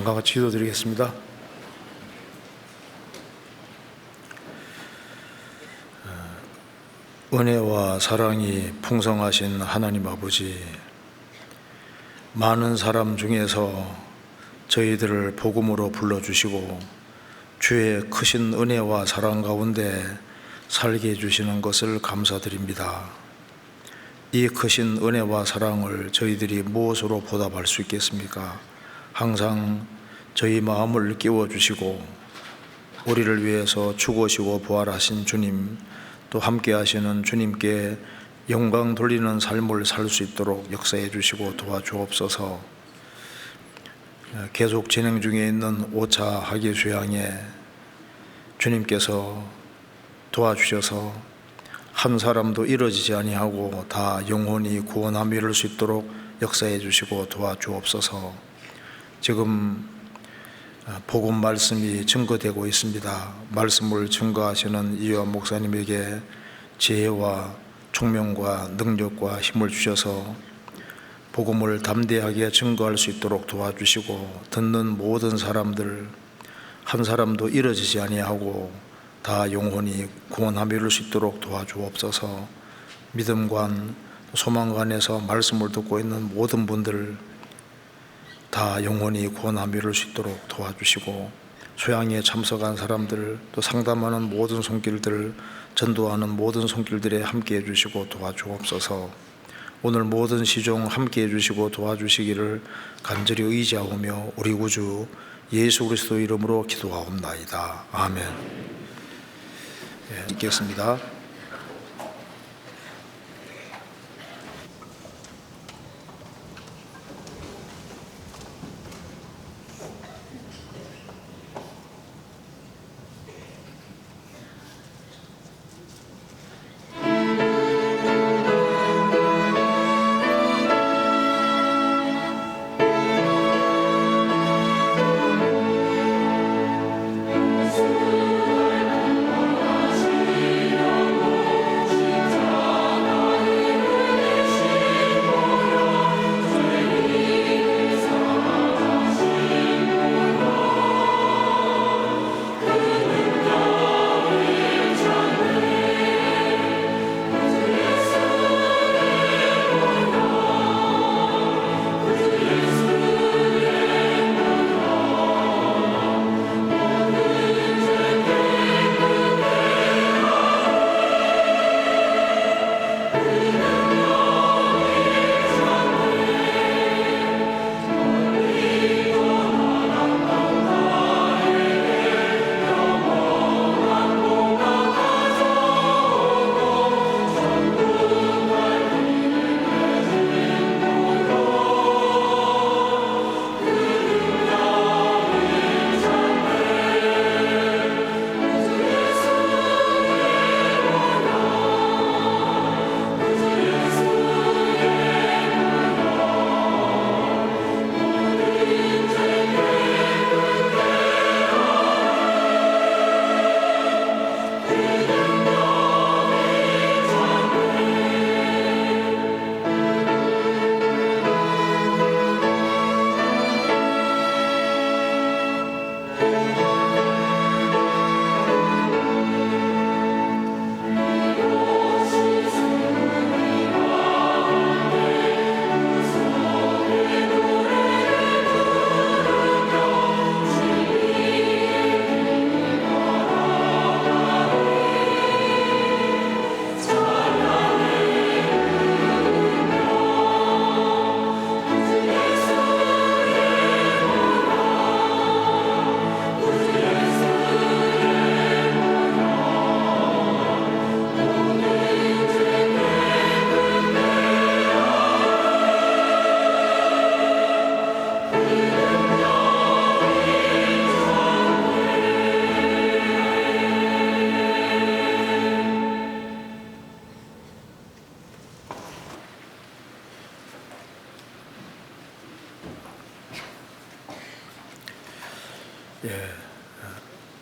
잠깐 같이 기도드리겠습니다. 은혜와 사랑이 풍성하신 하나님 아버지, 많은 사람 중에서 저희들을 복음으로 불러주시고 주의 크신 은혜와 사랑 가운데 살게 해주시는 것을 감사드립니다. 이 크신 은혜와 사랑을 저희들이 무엇으로 보답할 수 있겠습니까? 항상 저희 마음을 깨워주시고 우리를 위해서 죽으시고 부활하신 주님, 또 함께 하시는 주님께 영광 돌리는 삶을 살 수 있도록 역사해 주시고 도와주옵소서. 계속 진행 중에 있는 5차 학예 수양에 주님께서 도와주셔서 한 사람도 이뤄지지 아니하고 다 영혼이 구원함 이룰 수 있도록 역사해 주시고 도와주옵소서. 지금 복음 말씀이 증거되고 있습니다. 말씀을 증거하시는 이요한 목사님에게 지혜와 총명과 능력과 힘을 주셔서 복음을 담대하게 증거할 수 있도록 도와주시고, 듣는 모든 사람들 한 사람도 이뤄지지 아니하고 다 영혼이 구원함 이룰 수 있도록 도와주옵소서. 믿음관 소망관에서 말씀을 듣고 있는 모든 분들 다 영혼이 구원함 이룰 수 있도록 도와주시고, 수양에 참석한 사람들, 또 상담하는 모든 손길들, 전도하는 모든 손길들에 함께 해주시고 도와주옵소서. 오늘 모든 시종 함께 해주시고 도와주시기를 간절히 의지하오며 우리 구주 예수 그리스도 이름으로 기도하옵나이다. 아멘. 읽겠습니다.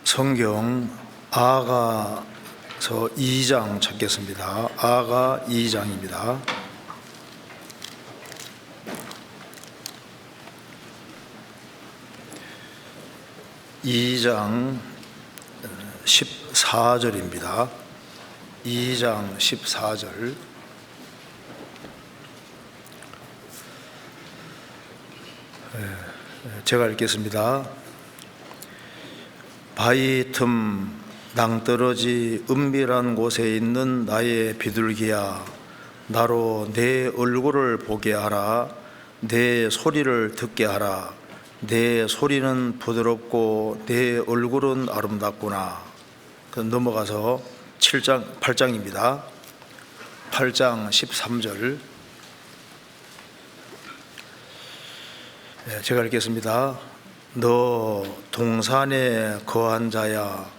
성경 아가서 2장 찾겠습니다. 아가 2장입니다. 2장 14절입니다. 2장 14절. 제가 읽겠습니다. 바위 틈 낭떠러지 은밀한 곳에 있는 나의 비둘기야, 나로 내 얼굴을 보게 하라. 내 소리를 듣게 하라. 내 소리는 부드럽고 내 얼굴은 아름답구나. 넘어가서 8장입니다. 8장 13절. 제가 읽겠습니다. 너 동산에 거한 자야,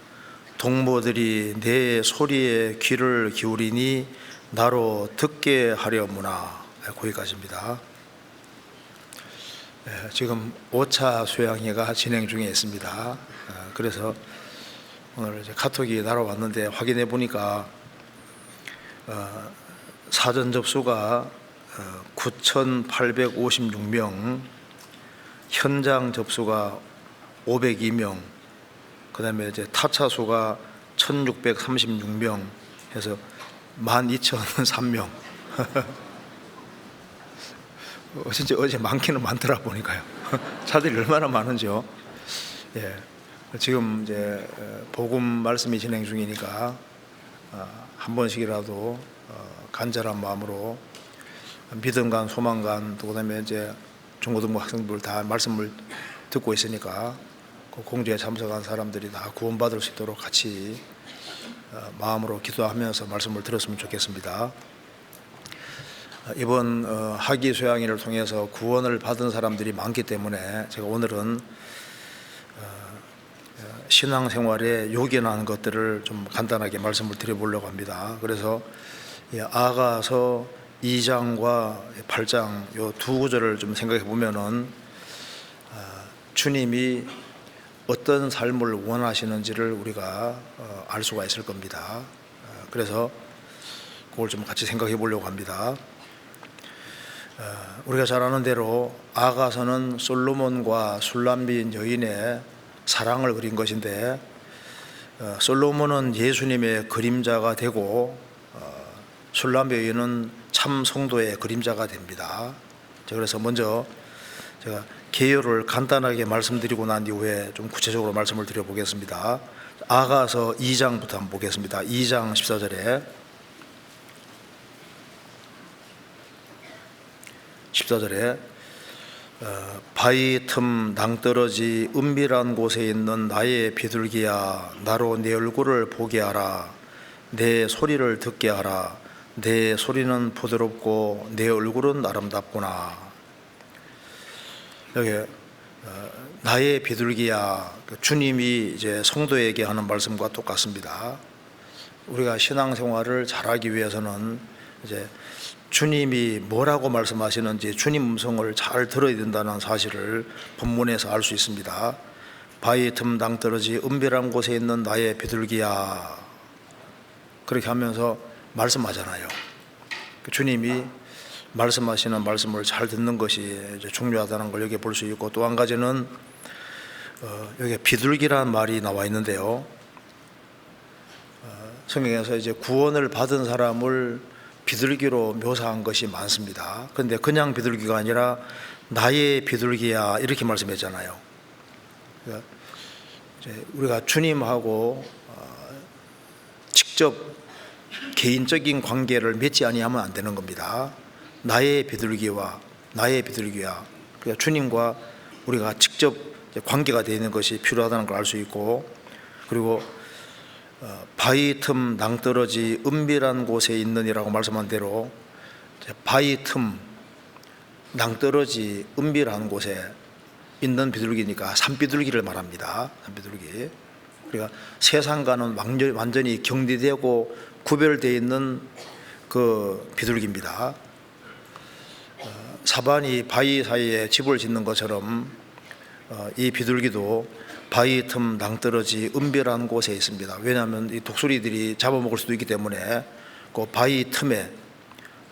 동무들이 내 소리에 귀를 기울이니 나로 듣게 하려무나. 거기까지입니다. 지금 5차 수양회가 진행 중에 있습니다. 그래서 오늘 이제 카톡이 날아왔는데 확인해 보니까 사전 접수가 9,856명, 현장 접수가 502명, 그 다음에 이제 타차 수가 1,636명 해서 12,003명. 진짜 어제 많기는 많더라 보니까요. 차들이 얼마나 많은지요. 예, 지금 이제 복음 말씀이 진행 중이니까 한 번씩이라도 간절한 마음으로 믿음간 소망간, 또 그다음에 이제 중고등부 학생들 다 말씀을 듣고 있으니까 그 공주에 참석한 사람들이 다 구원받을 수 있도록 같이 마음으로 기도하면서 말씀을 들었으면 좋겠습니다. 이번 학위 수양회를 통해서 구원을 받은 사람들이 많기 때문에 제가 오늘은 신앙생활에 요긴한 것들을 좀 간단하게 말씀을 드려보려고 합니다. 그래서 아가서 2장과 8장 이 두 구절을 좀 생각해 보면은 주님이 어떤 삶을 원하시는지를 우리가 알 수가 있을 겁니다. 그래서 그걸 좀 같이 생각해 보려고 합니다. 우리가 잘 아는 대로 아가서는 솔로몬과 술람빈 여인의 사랑을 그린 것인데, 솔로몬은 예수님의 그림자가 되고 술람빈 여인은 참 성도의 그림자가 됩니다. 그래서 먼저 제가 개요를 간단하게 말씀드리고 난 이후에 좀 구체적으로 말씀을 드려보겠습니다. 아가서 2장부터 한번 보겠습니다. 2장 14절에 14절에 바위 틈 낭떠러지 은밀한 곳에 있는 나의 비둘기야, 나로 내 얼굴을 보게 하라. 내 소리를 듣게 하라. 내 소리는 부드럽고 내 얼굴은 아름답구나. 여기 나의 비둘기야, 주님이 이제 성도에게 하는 말씀과 똑같습니다. 우리가 신앙생활을 잘하기 위해서는 이제 주님이 뭐라고 말씀하시는지 주님 음성을 잘 들어야 된다는 사실을 본문에서 알 수 있습니다. 바위 틈 낭떠러지 은밀한 곳에 있는 나의 비둘기야, 그렇게 하면서 말씀하잖아요. 주님이 말씀하시는 말씀을 잘 듣는 것이 이제 중요하다는 걸 여기 볼 수 있고, 또 한 가지는 여기 비둘기라는 말이 나와 있는데요. 성경에서 이제 구원을 받은 사람을 비둘기로 묘사한 것이 많습니다. 그런데 그냥 비둘기가 아니라 나의 비둘기야 이렇게 말씀했잖아요. 그러니까 이제 우리가 주님하고 직접 개인적인 관계를 맺지 아니하면 안 되는 겁니다. 나의 비둘기와 나의 비둘기야. 그러니까 주님과 우리가 직접 관계가 되는 것이 필요하다는 걸 알 수 있고, 그리고 바위 틈 낭떠러지 은밀한 곳에 있느니라고 말씀한 대로 바위 틈 낭떠러지 은밀한 곳에 있는 비둘기니까 산비둘기를 말합니다. 산비둘기. 그러니까 세상과는 완전히 경리되고 구별되어 있는 그 비둘기입니다. 사반이 바위 사이에 집을 짓는 것처럼 이 비둘기도 바위 틈 낭떠러지 은밀한 곳에 있습니다. 왜냐하면 이 독수리들이 잡아먹을 수도 있기 때문에 그 바위 틈에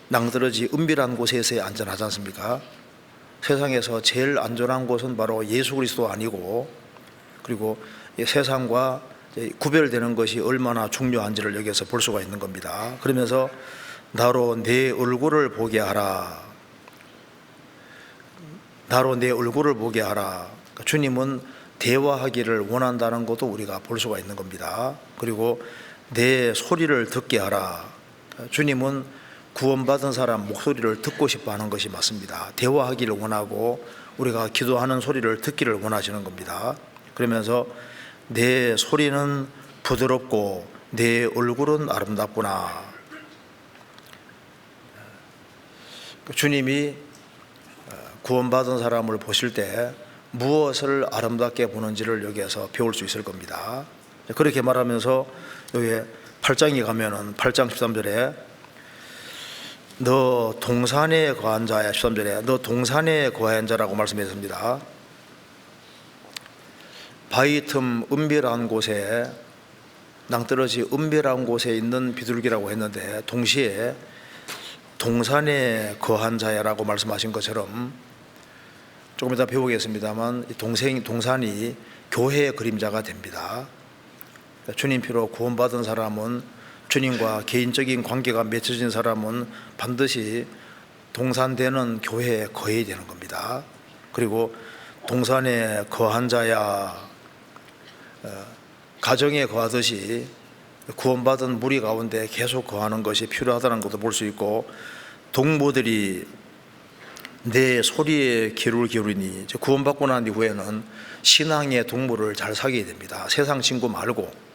낭떠러지 은밀한 곳에 있어야 안전하지 않습니까? 세상에서 제일 안전한 곳은 바로 예수 그리스도 아니고, 그리고 이 세상과 구별되는 것이 얼마나 중요한지를 여기서 볼 수가 있는 겁니다. 그러면서 나로 내 얼굴을 보게 하라. 나로 내 얼굴을 보게 하라. 그러니까 주님은 대화하기를 원한다는 것도 우리가 볼 수가 있는 겁니다. 그리고 내 소리를 듣게 하라. 주님은 구원받은 사람 목소리를 듣고 싶어 하는 것이 맞습니다. 대화하기를 원하고 우리가 기도하는 소리를 듣기를 원하시는 겁니다. 그러면서 내 소리는 부드럽고 내 얼굴은 아름답구나. 주님이 구원받은 사람을 보실 때 무엇을 아름답게 보는지를 여기에서 배울 수 있을 겁니다. 그렇게 말하면서 여기 8장에 가면은 8장 13절에 너 동산에 거한 자야, 13절에 너 동산에 거한 자라고 말씀했습니다. 바위 틈 은밀한 곳에, 낭떠러지 은밀한 곳에 있는 비둘기라고 했는데 동시에 동산에 거한 자야라고 말씀하신 것처럼 조금 이따 배우겠습니다만 동산이 교회의 그림자가 됩니다. 주님 피로 구원받은 사람은, 주님과 개인적인 관계가 맺혀진 사람은 반드시 동산되는 교회에 거해야 되는 겁니다. 그리고 동산에 거한 자야, 가정에 거하듯이 구원받은 무리 가운데 계속 거하는 것이 필요하다는 것도 볼 수 있고, 동무들이 내 소리에 귀를 기울이니, 구원받고 난 이후에는 신앙의 동무를 잘 사귀어야 됩니다. 세상 친구 말고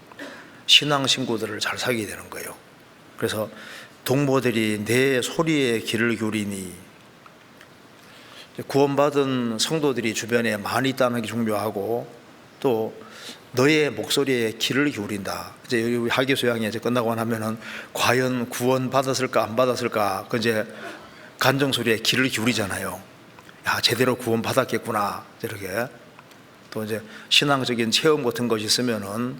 신앙 친구들을 잘 사귀어야 되는 거예요. 그래서 동무들이 내 소리에 귀를 기울이니, 구원받은 성도들이 주변에 많이 있다는 게 중요하고, 또 너의 목소리에 귀를 기울인다. 이제 학교 소양이 이제 끝나고 나면은 과연 구원 받았을까 안 받았을까, 그 이제 간정 소리에 귀를 기울이잖아요. 야, 제대로 구원 받았겠구나. 이렇게. 또 이제 신앙적인 체험 같은 것이 있으면은,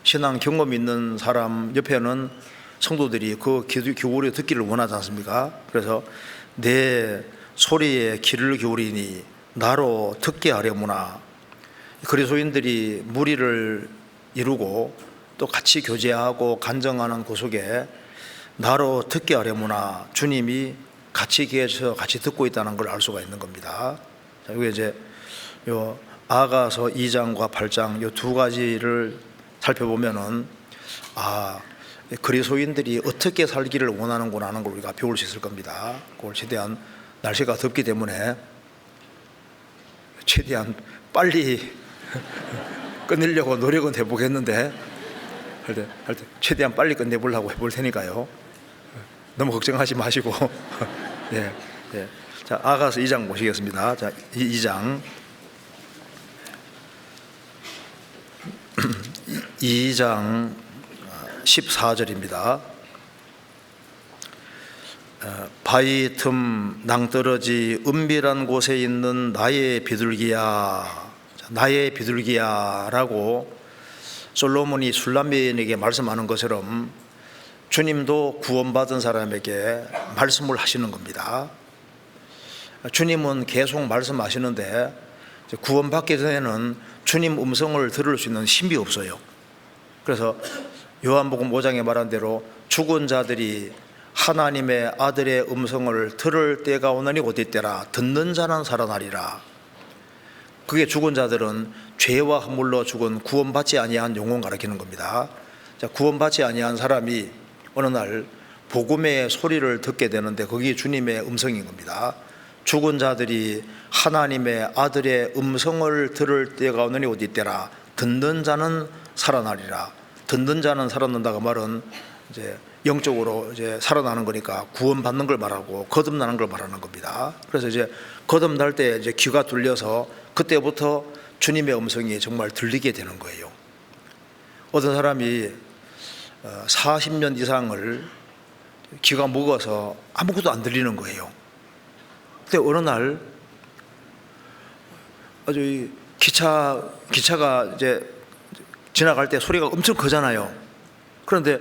신앙 경험 있는 사람 옆에는 성도들이 그 기울여 듣기를 원하지 않습니까? 그래서 내 소리에 귀를 기울이니 나로 듣게 하려무나. 그리스도인들이 무리를 이루고 또 같이 교제하고 간증하는 그 속에 나로 듣게 하려무나, 주님이 같이 계셔서 같이 듣고 있다는 걸 알 수가 있는 겁니다. 자, 여기 이제 요 아가서 2장과 8장 요 두 가지를 살펴보면은, 그리스도인들이 어떻게 살기를 원하는구나 하는 걸 우리가 배울 수 있을 겁니다. 그걸 최대한, 날씨가 덥기 때문에 최대한 빨리 끝내려고 노력은 해보겠는데, 할 때 최대한 빨리 끝내보려고 해볼 테니까요. 너무 걱정하지 마시고. 예, 예. 자, 아가서 2장 보시겠습니다. 자, 2장 2장 14절입니다. 바위 틈 낭떠러지 은밀한 곳에 있는 나의 비둘기야, 나의 비둘기야 라고 솔로몬이 술람미에게 말씀하는 것처럼 주님도 구원받은 사람에게 말씀을 하시는 겁니다. 주님은 계속 말씀하시는데 구원받기 전에는 주님 음성을 들을 수 있는 힘이 없어요. 그래서 요한복음 5장에 말한 대로 죽은 자들이 하나님의 아들의 음성을 들을 때가 오나니 곧 이때라. 듣는 자는 살아나리라. 그게 죽은 자들은 죄와 허물로 죽은 구원받지 아니한 영혼 가리키는 겁니다. 자, 구원받지 아니한 사람이 어느 날 복음의 소리를 듣게 되는데 그게 주님의 음성인 겁니다. 죽은 자들이 하나님의 아들의 음성을 들을 때가 오느니 곧 이때라. 듣는 자는 살아나리라. 듣는 자는 살아난다고 말은 이제 영적으로 이제 살아나는 거니까 구원받는 걸 말하고 거듭나는 걸 말하는 겁니다. 그래서 이제 거듭날 때 이제 귀가 뚫려서 그때부터 주님의 음성이 정말 들리게 되는 거예요. 어떤 사람이 40년 이상을 귀가 먹어서 아무것도 안 들리는 거예요. 근데 어느 날 아주 기차가 이제 지나갈 때 소리가 엄청 크잖아요. 그런데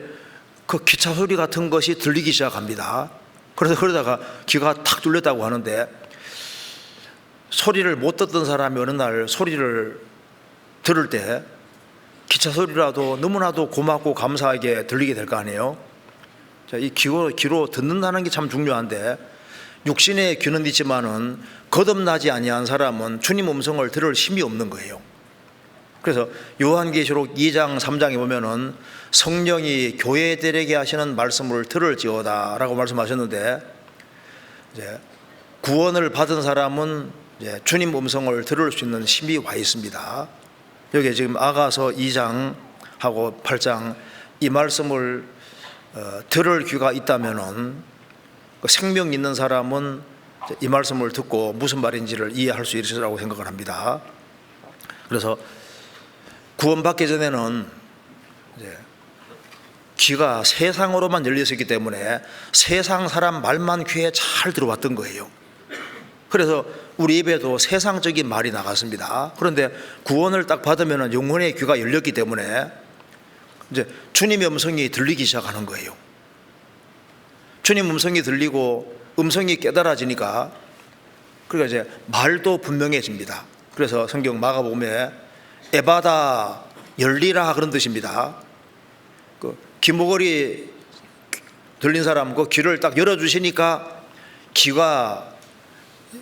그 기차 소리 같은 것이 들리기 시작합니다. 그래서 그러다가 귀가 탁 뚫렸다고 하는데, 소리를 못 듣던 사람이 어느 날 소리를 들을 때 기차 소리라도 너무나도 고맙고 감사하게 들리게 될 거 아니에요. 자, 이 귀로 듣는다는 게 참 중요한데, 육신의 귀는 있지만은 거듭나지 아니한 사람은 주님 음성을 들을 힘이 없는 거예요. 그래서 요한계시록 2장 3장에 보면은 성령이 교회들에게 하시는 말씀을 들을지어다라고 말씀하셨는데, 이제 구원을 받은 사람은 이제 주님 음성을 들을 수 있는 힘이 와 있습니다. 여기 지금 아가서 2장하고 8장 이 말씀을 들을 귀가 있다면은 생명 있는 사람은 이 말씀을 듣고 무슨 말인지를 이해할 수 있으리라고 생각을 합니다. 그래서 구원받기 전에는 이제 귀가 세상으로만 열려 있었기 때문에 세상 사람 말만 귀에 잘 들어왔던 거예요. 그래서 우리 입에도 세상적인 말이 나갔습니다. 그런데 구원을 딱 받으면 영혼의 귀가 열렸기 때문에 이제 주님의 음성이 들리기 시작하는 거예요. 주님 음성이 들리고 음성이 깨달아지니까 그러니까 이제 말도 분명해집니다. 그래서 성경 마가복음에 에바다 열리라 그런 뜻입니다. 그 귀머거리 들린 사람 그 귀를 딱 열어주시니까 귀가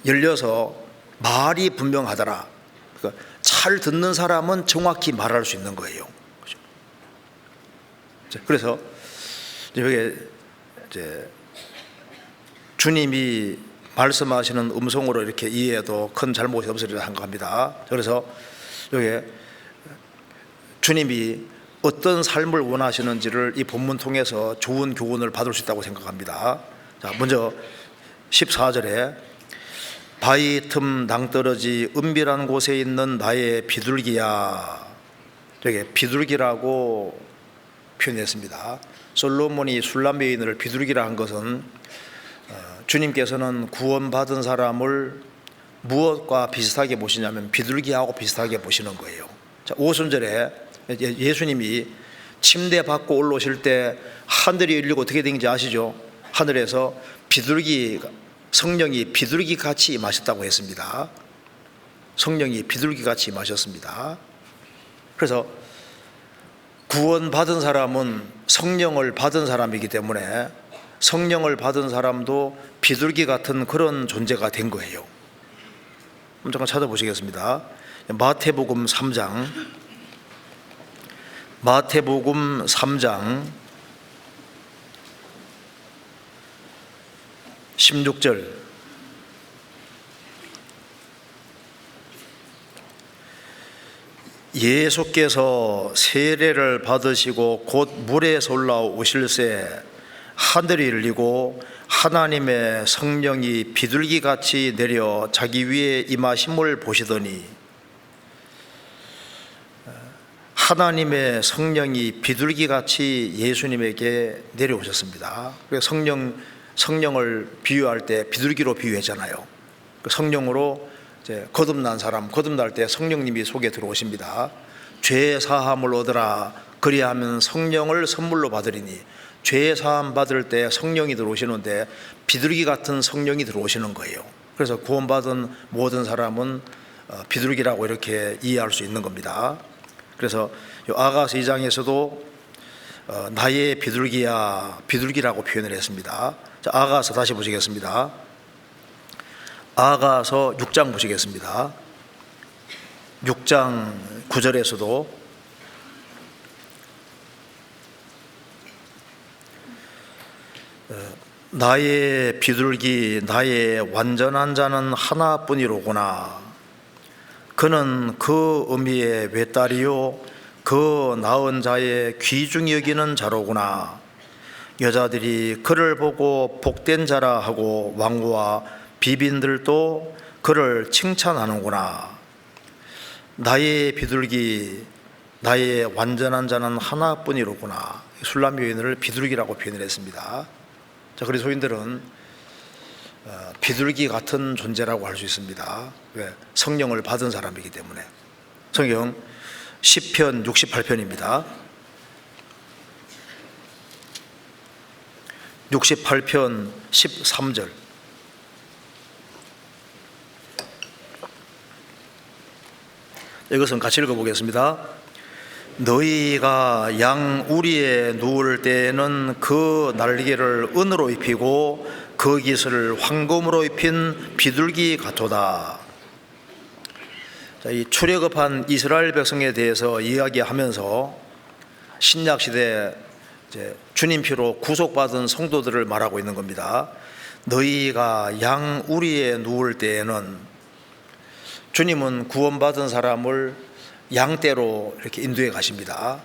열려서 말이 분명하더라. 그러니까 잘 듣는 사람은 정확히 말할 수 있는 거예요. 그래서 여기 이제 주님이 말씀하시는 음성으로 이렇게 이해해도 큰 잘못이 없으리라 생각합니다. 그래서 여기 주님이 어떤 삶을 원하시는지를 이 본문 통해서 좋은 교훈을 받을 수 있다고 생각합니다. 자, 먼저 14절에 바위 틈 낭떠러지 은밀한 곳에 있는 나의 비둘기야, 여기 비둘기라고 표현했습니다. 솔로몬이 술람 여인을 비둘기라 한 것은 주님께서는 구원받은 사람을 무엇과 비슷하게 보시냐면 비둘기하고 비슷하게 보시는 거예요. 자, 5순절에 예수님이 침대 받고 올라오실 때 하늘이 열리고 어떻게 된지 아시죠? 하늘에서 성령이 비둘기 같이 임하셨다고 했습니다. 성령이 비둘기 같이 임하셨습니다. 그래서 구원받은 사람은 성령을 받은 사람이기 때문에 성령을 받은 사람도 비둘기 같은 그런 존재가 된 거예요. 잠깐 찾아보시겠습니다. 마태복음 3장 16절 예수께서 세례를 받으시고 곧 물에서 올라오실새 하늘이 열리고 하나님의 성령이 비둘기같이 내려 자기 위에 임하심을 보시더니, 하나님의 성령이 비둘기같이 예수님에게 내려오셨습니다. 성령을 비유할 때 비둘기로 비유했잖아요. 성령으로 이제 거듭난 사람, 거듭날 때 성령님이 속에 들어오십니다. 죄 사함을 얻으라 그리하면 성령을 선물로 받으리니, 죄 사함 받을 때 성령이 들어오시는데 비둘기 같은 성령이 들어오시는 거예요. 그래서 구원받은 모든 사람은 비둘기라고 이렇게 이해할 수 있는 겁니다. 그래서 아가서 2장에서도 나의 비둘기야, 비둘기라고 표현을 했습니다. 자, 아가서 다시 보시겠습니다. 아가서 6장 보시겠습니다. 6장 9절에서도 나의 비둘기, 나의 완전한 자는 하나뿐이로구나. 그는 그 어미의 외딸이요 그 낳은 자의 귀중히 여기는 자로구나. 여자들이 그를 보고 복된 자라 하고 왕후와 비빈들도 그를 칭찬하는구나. 나의 비둘기, 나의 완전한 자는 하나뿐이로구나. 술람 여인을 비둘기라고 표현을 했습니다. 자, 그리스도인들은 비둘기 같은 존재라고 할 수 있습니다. 왜? 성령을 받은 사람이기 때문에. 성경 시편 68편입니다. 68편 13절. 이것은 같이 읽어보겠습니다. 너희가 양 우리에 누울 때에는 그 날개를 은으로 입히고 그 깃을 황금으로 입힌 비둘기 같도다. 이 출애굽한 이스라엘 백성에 대해서 이야기하면서 신약 시대 주님 피로 구속받은 성도들을 말하고 있는 겁니다. 너희가 양 우리에 누울 때에는, 주님은 구원받은 사람을 양떼로 이렇게 인도해 가십니다.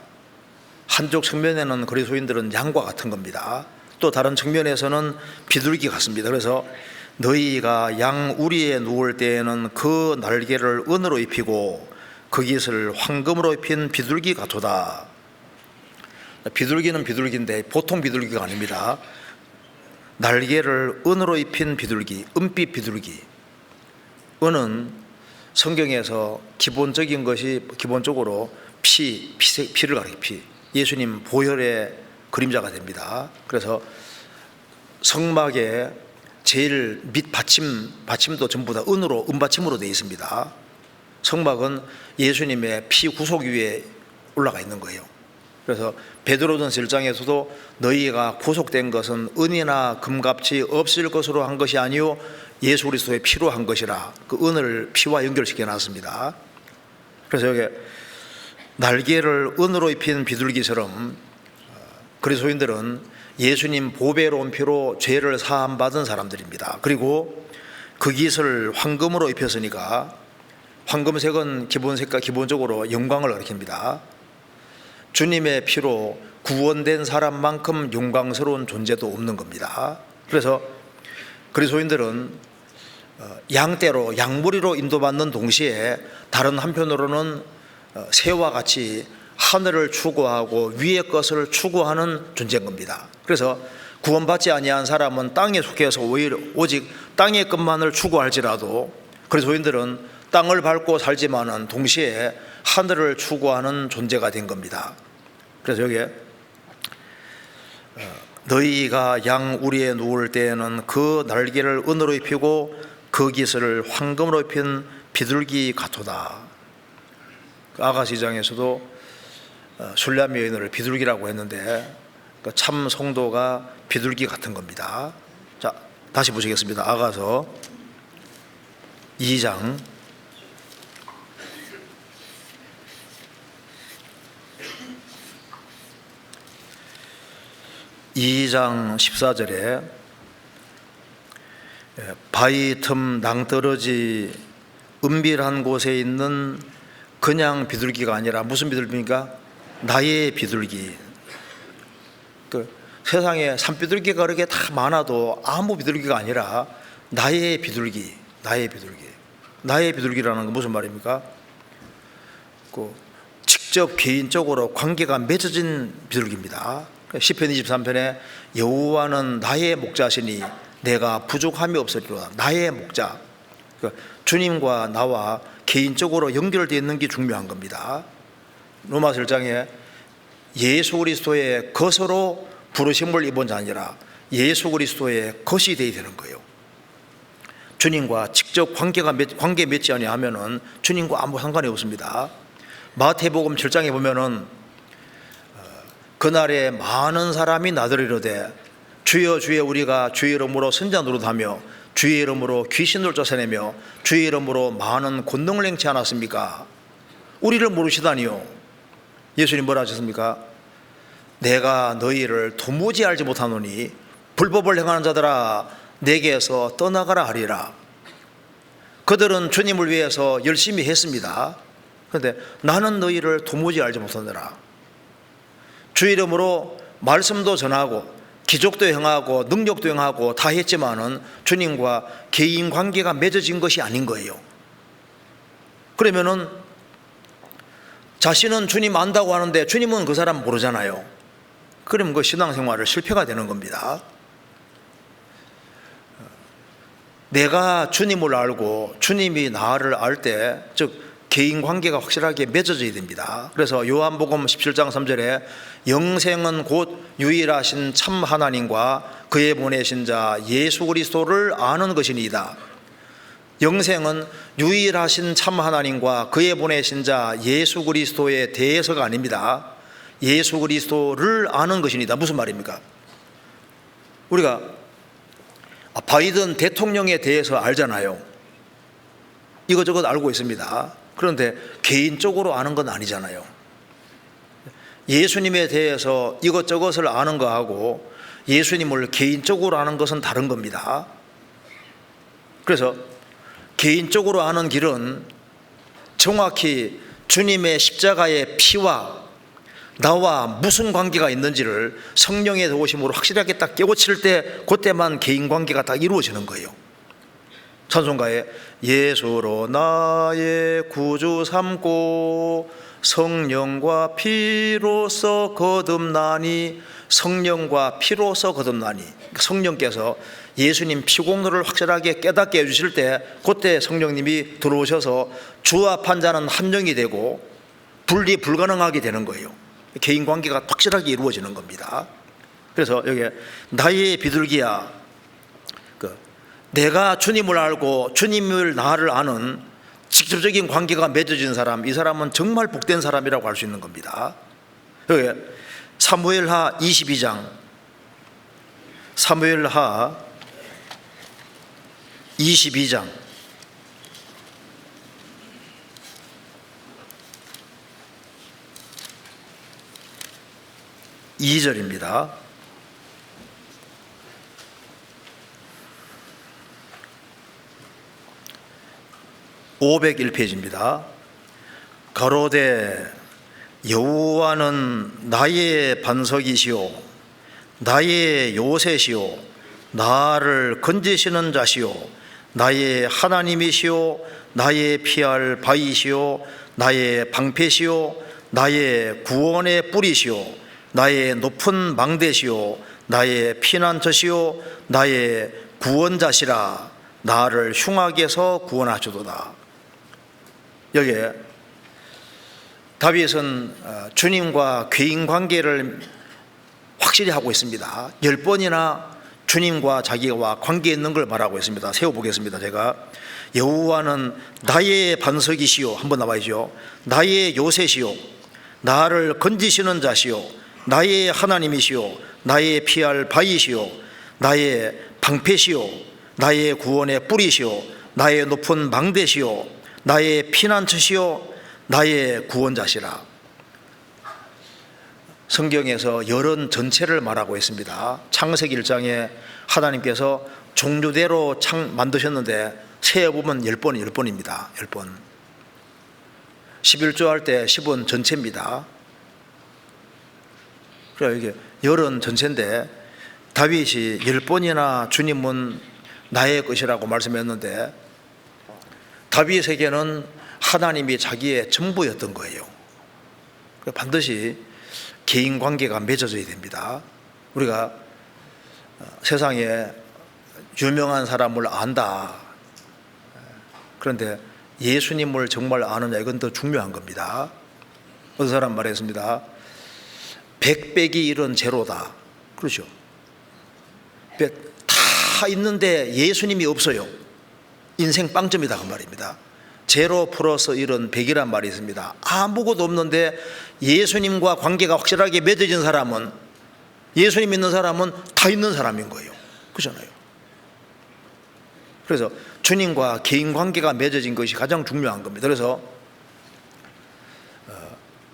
한쪽 측면에는 그리스도인들은 양과 같은 겁니다. 또 다른 측면에서는 비둘기 같습니다. 그래서 너희가 양 우리에 누울 때에는 그 날개를 은으로 입히고 그 깃을 황금으로 입힌 비둘기 같도다. 비둘기는 비둘기인데 보통 비둘기가 아닙니다. 날개를 은으로 입힌 비둘기, 은빛 비둘기. 은은 성경에서 기본적인 것이 기본적으로 피를 가리켜 피. 예수님 보혈의 그림자가 됩니다. 그래서 성막에 제일 밑 받침도 전부 다 은받침으로 되어 있습니다. 성막은 예수님의 피 구속 위에 올라가 있는 거예요. 그래서 베드로전서 1장에서도 너희가 구속된 것은 은이나 금값이 없을 것으로 한 것이 아니요 예수 그리스도의 피로 한 것이라, 그 은을 피와 연결시켜 놨습니다. 그래서 여기 날개를 은으로 입힌 비둘기처럼 그리스도인들은 예수님 보배로운 피로 죄를 사함 받은 사람들입니다. 그리고 그 깃을 황금으로 입혔으니까, 황금색은 기본적으로 영광을 가리킵니다. 주님의 피로 구원된 사람만큼 영광스러운 존재도 없는 겁니다. 그래서 그리스도인들은 양떼로, 양무리로 인도받는 동시에 다른 한편으로는 새와 같이 하늘을 추구하고 위의 것을 추구하는 존재인 겁니다. 그래서 구원받지 아니한 사람은 땅에 속해서 오직 땅의 것만을 추구할지라도 그리스도인들은 땅을 밟고 살지만은 동시에 하늘을 추구하는 존재가 된 겁니다. 그래서 여기에 너희가 양 우리에 누울 때에는 그 날개를 은으로 입히고 그 깃을 황금으로 입힌 비둘기 같도다. 아가서 2장에서도 술람 여인을 비둘기라고 했는데 참 성도가 비둘기 같은 겁니다. 자, 다시 보시겠습니다. 아가서 2장 14절에 바위 틈 낭떠러지 은밀한 곳에 있는 그냥 비둘기가 아니라 무슨 비둘기입니까? 나의 비둘기. 세상에 산비둘기가 그렇게 다 많아도 아무 비둘기가 아니라 나의 비둘기, 나의 비둘기. 나의 비둘기라는 건 무슨 말입니까? 직접 개인적으로 관계가 맺어진 비둘기입니다. 시편 23편에 여호와는 나의 목자시니 내가 부족함이 없으리로다. 나의 목자. 주님과 나와 개인적으로 연결되어 있는 게 중요한 겁니다. 로마서 1장에 예수 그리스도의 것으로 부르심을 입은 자니라, 예수 그리스도의 것이 되어야 되는 거예요. 주님과 직접 관계 맺지 아니하면은 주님과 아무 상관이 없습니다. 마태복음 7장에 보면은 그날에 많은 사람이 나더리로되 주여 주여 우리가 주의 이름으로 선자 노릇하며 주의 이름으로 귀신을 쫓아내며 주의 이름으로 많은 권능을 행치 않았습니까? 우리를 모르시다니요. 예수님 뭐라 하셨습니까? 내가 너희를 도무지 알지 못하노니 불법을 행하는 자들아 내게서 떠나가라 하리라. 그들은 주님을 위해서 열심히 했습니다. 그런데 나는 너희를 도무지 알지 못하노라. 주의 이름으로 말씀도 전하고 기적도 행하고 능력도 행하고 다 했지만은 주님과 개인 관계가 맺어진 것이 아닌 거예요. 그러면은 자신은 주님 안다고 하는데 주님은 그 사람 모르잖아요. 그러면 그 신앙생활을 실패가 되는 겁니다. 내가 주님을 알고 주님이 나를 알 때, 즉 개인 관계가 확실하게 맺어져야 됩니다. 그래서 요한복음 17장 3절에 영생은 곧 유일하신 참 하나님과 그의 보내신 자 예수 그리스도를 아는 것이니이다. 영생은 유일하신 참 하나님과 그의 보내신 자 예수 그리스도에 대해서가 아닙니다. 예수 그리스도를 아는 것입니다. 무슨 말입니까? 우리가 바이든 대통령에 대해서 알잖아요. 이것저것 알고 있습니다. 그런데 개인적으로 아는 건 아니잖아요. 예수님에 대해서 이것저것을 아는 거하고 예수님을 개인적으로 아는 것은 다른 겁니다. 그래서 개인적으로 아는 길은 정확히 주님의 십자가의 피와 나와 무슨 관계가 있는지를 성령의 도우심으로 확실하게 딱 깨우칠 때 그때만 개인 관계가 딱 이루어지는 거예요. 찬송가에 예수로 나의 구주 삼고 성령과 피로써 거듭나니, 성령과 피로써 거듭나니, 성령께서 예수님 피공로를 확실하게 깨닫게 해주실 때 그때 성령님이 들어오셔서 주와 판자는 한 영이 되고 분리 불가능하게 되는 거예요. 개인 관계가 확실하게 이루어지는 겁니다. 그래서 여기 나의 비둘기야, 내가 주님을 알고 주님을 나를 아는 직접적인 관계가 맺어진 사람, 이 사람은 정말 복된 사람이라고 할 수 있는 겁니다. 여기 사무엘하 22장, 사무엘하 22장 2절입니다. (501페이지입니다) 가로되 여호와는 나의 반석이시오 나의 요새시오 나를 건지시는 자시오 나의 하나님이시오 나의 피할 바위시오 나의 방패시오 나의 구원의 뿌리시오 나의 높은 망대시오 나의 피난처시오 나의 구원자시라 나를 흉악에서 구원하시도다. 여기에 다윗은 주님과 개인 관계를 확실히 하고 있습니다. 10번이나 주님과 자기와 관계 있는 걸 말하고 있습니다. 세워보겠습니다. 제가 여호와는 나의 반석이시오, 한번 나와야죠. 나의 요새시오 나를 건지시는 자시오 나의 하나님이시오 나의 피할 바위시오 나의 방패시오 나의 구원의 뿌리시오 나의 높은 망대시오 나의 피난처시오 나의 구원자시라. 성경에서 열은 전체를 말하고 있습니다. 창세기 1장에 하나님께서 종류대로 만드셨는데 세어보면 10번입니다. 10번. 11조 할 때 10은 전체입니다. 그래서 이게 열은 전체인데 다윗이 10번이나 주님은 나의 것이라고 말씀했는데 다윗에게는 하나님이 자기의 전부였던 거예요. 반드시 개인 관계가 맺어져야 됩니다. 우리가 세상에 유명한 사람을 안다. 그런데 예수님을 정말 아느냐, 이건 더 중요한 겁니다. 어떤 사람 말했습니다. 100 빼기 1은 제로다. 그렇죠. 다 있는데 예수님이 없어요. 인생 빵점이다, 그 말입니다. 제로 플러스 1은 100이란 말이 있습니다. 아무것도 없는데 예수님과 관계가 확실하게 맺어진 사람은, 예수님 믿는 사람은 다 있는 사람인 거예요. 그렇잖아요. 그래서 주님과 개인 관계가 맺어진 것이 가장 중요한 겁니다. 그래서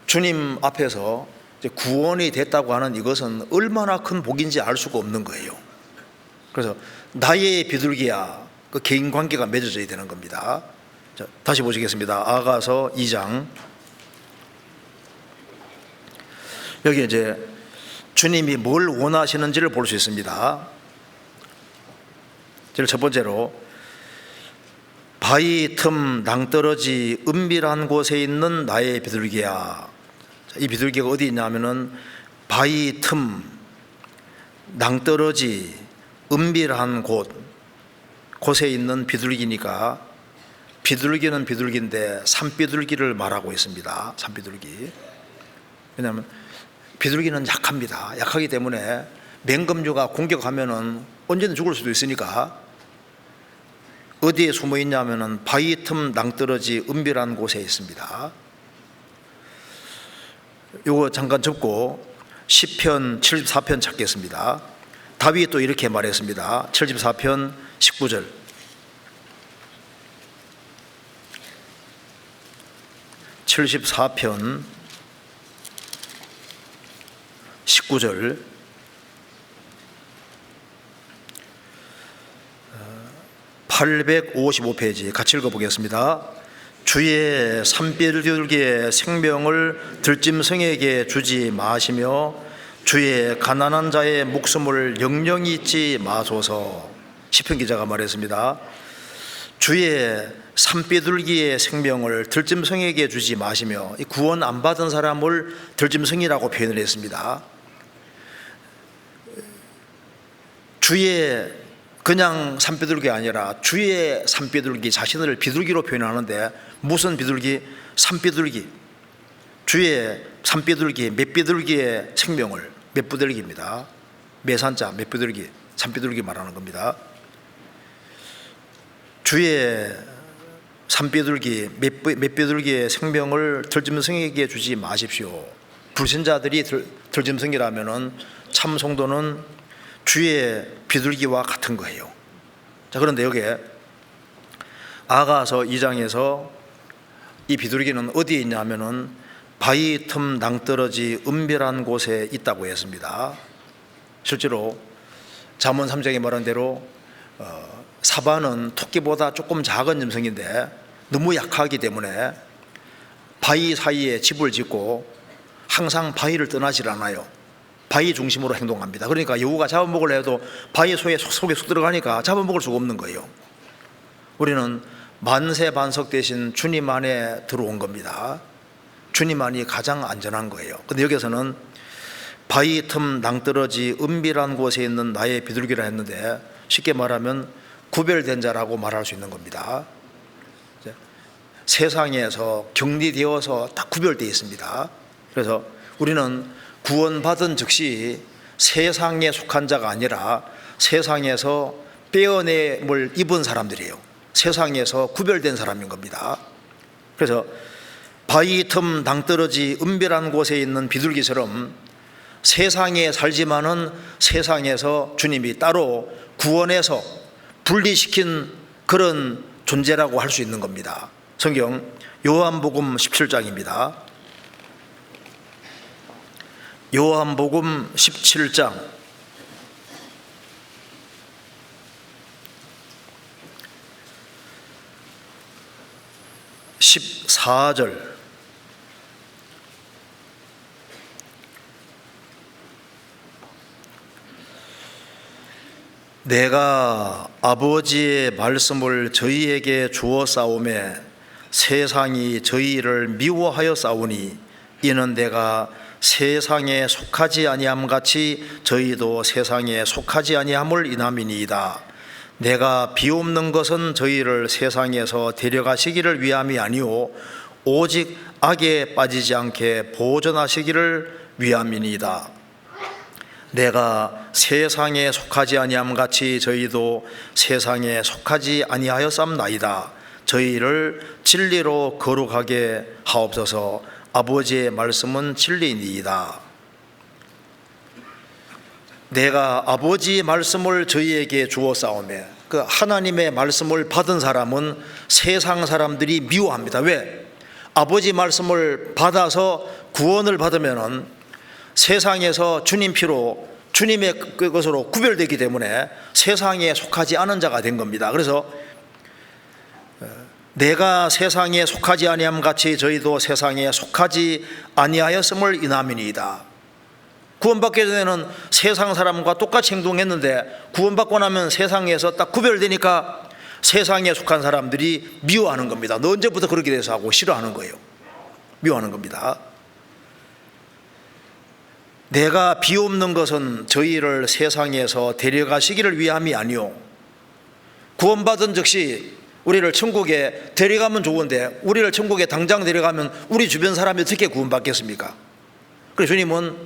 주님 앞에서 이제 구원이 됐다고 하는 이것은 얼마나 큰 복인지 알 수가 없는 거예요. 그래서 나의 비둘기야, 그 개인 관계가 맺어져야 되는 겁니다. 자, 다시 보시겠습니다. 아가서 2장. 여기 이제 주님이 뭘 원하시는지를 볼 수 있습니다. 제일 첫 번째로 바위 틈 낭떠러지 은밀한 곳에 있는 나의 비둘기야. 이 비둘기가 어디 있냐면은 바위 틈 낭떠러지 은밀한 곳에 있는 비둘기니까, 비둘기는 비둘기인데 산비둘기를 말하고 있습니다. 산비둘기. 왜냐하면 비둘기는 약합니다. 약하기 때문에 맹금류가 공격하면은 언제든 죽을 수도 있으니까 어디에 숨어 있냐면은 바위 틈 낭떠러지 은밀한 곳에 있습니다. 요거 잠깐 접고 시편 74편 찾겠습니다. 다윗이 또 이렇게 말했습니다. 74편 19절. (74편) 19절. 855페이지 같이 읽어보겠습니다. 주의 산비둘기의 생명을 들짐승에게 주지 마시며 주의 가난한 자의 목숨을 영영히 잊지 마소서. 시편 기자가 말했습니다. 주의 산비둘기의 생명을 들짐승에게 주지 마시며, 구원 안 받은 사람을 들짐승이라고 표현을 했습니다. 주의 그냥 산비둘기가 아니라 주의 산비둘기, 자신을 비둘기로 표현하는데 무슨 비둘기? 산비둘기. 주의 산비둘기, 맷비둘기의 생명을, 맷비둘기입니다. 매산자, 맷비둘기, 산비둘기 말하는 겁니다. 주의 산비둘기, 맷비둘기의 생명을 들짐승에게 주지 마십시오. 불신자들이 들짐승이라면은 참 성도는 주의 비둘기와 같은 거예요. 자, 그런데 여기에 아가서 2장에서 이 비둘기는 어디에 있냐면은 바위 틈 낭떠러지 은밀한 곳에 있다고 했습니다. 실제로 잠언 3장에 말한 대로 사바는 토끼보다 조금 작은 짐승인데 너무 약하기 때문에 바위 사이에 집을 짓고 항상 바위를 떠나질 않아요. 바위 중심으로 행동합니다. 그러니까 여우가 잡아먹으려 해도 바위 속에 쏙 들어가니까 잡아먹을 수가 없는 거예요. 우리는 만세반석 대신 주님 안에 들어온 겁니다. 주님 안이 가장 안전한 거예요. 근데 여기서는 바위 틈 낭떠러지 은밀한 곳에 있는 나의 비둘기라 했는데 쉽게 말하면 구별된 자라고 말할 수 있는 겁니다. 세상에서 격리되어서 딱 구별되어 있습니다. 그래서 우리는 구원받은 즉시 세상에 속한 자가 아니라 세상에서 빼어냄을 입은 사람들이에요. 세상에서 구별된 사람인 겁니다. 그래서 바위 틈 낭떠러지 은밀한 곳에 있는 비둘기처럼 세상에 살지만은 세상에서 주님이 따로 구원해서 분리시킨 그런 존재라고 할 수 있는 겁니다. 성경 요한복음 17장입니다. 요한복음 17장 14절. 내가 아버지의 말씀을 저희에게 주어 싸우매 세상이 저희를 미워하여 싸우니 이는 내가 세상에 속하지 아니함 같이 저희도 세상에 속하지 아니함을 인함이니이다. 내가 비옵는 것은 저희를 세상에서 데려가시기를 위함이 아니오 오직 악에 빠지지 않게 보존하시기를 위함이니이다. 내가 세상에 속하지 아니함 같이 저희도 세상에 속하지 아니하였삼나이다. 저희를 진리로 거룩하게 하옵소서. 아버지의 말씀은 진리니이다. 내가 아버지의 말씀을 저희에게 주어 싸우매, 그 하나님의 말씀을 받은 사람은 세상 사람들이 미워합니다. 왜? 아버지 말씀을 받아서 구원을 받으면은 세상에서 주님 피로 주님의 것으로 구별되기 때문에 세상에 속하지 않은 자가 된 겁니다. 그래서 내가 세상에 속하지 아니함 같이 저희도 세상에 속하지 아니하였음을 인함이니이다. 구원받기 전에는 세상 사람과 똑같이 행동했는데 구원받고 나면 세상에서 딱 구별되니까 세상에 속한 사람들이 미워하는 겁니다. 너 언제부터 그렇게 돼서 하고 싫어하는 거예요. 미워하는 겁니다. 내가 비옵는 것은 저희를 세상에서 데려가시기를 위함이 아니오. 구원받은 즉시 우리를 천국에 데려가면 좋은데 우리를 천국에 당장 데려가면 우리 주변 사람이 어떻게 구원받겠습니까? 그래서 주님은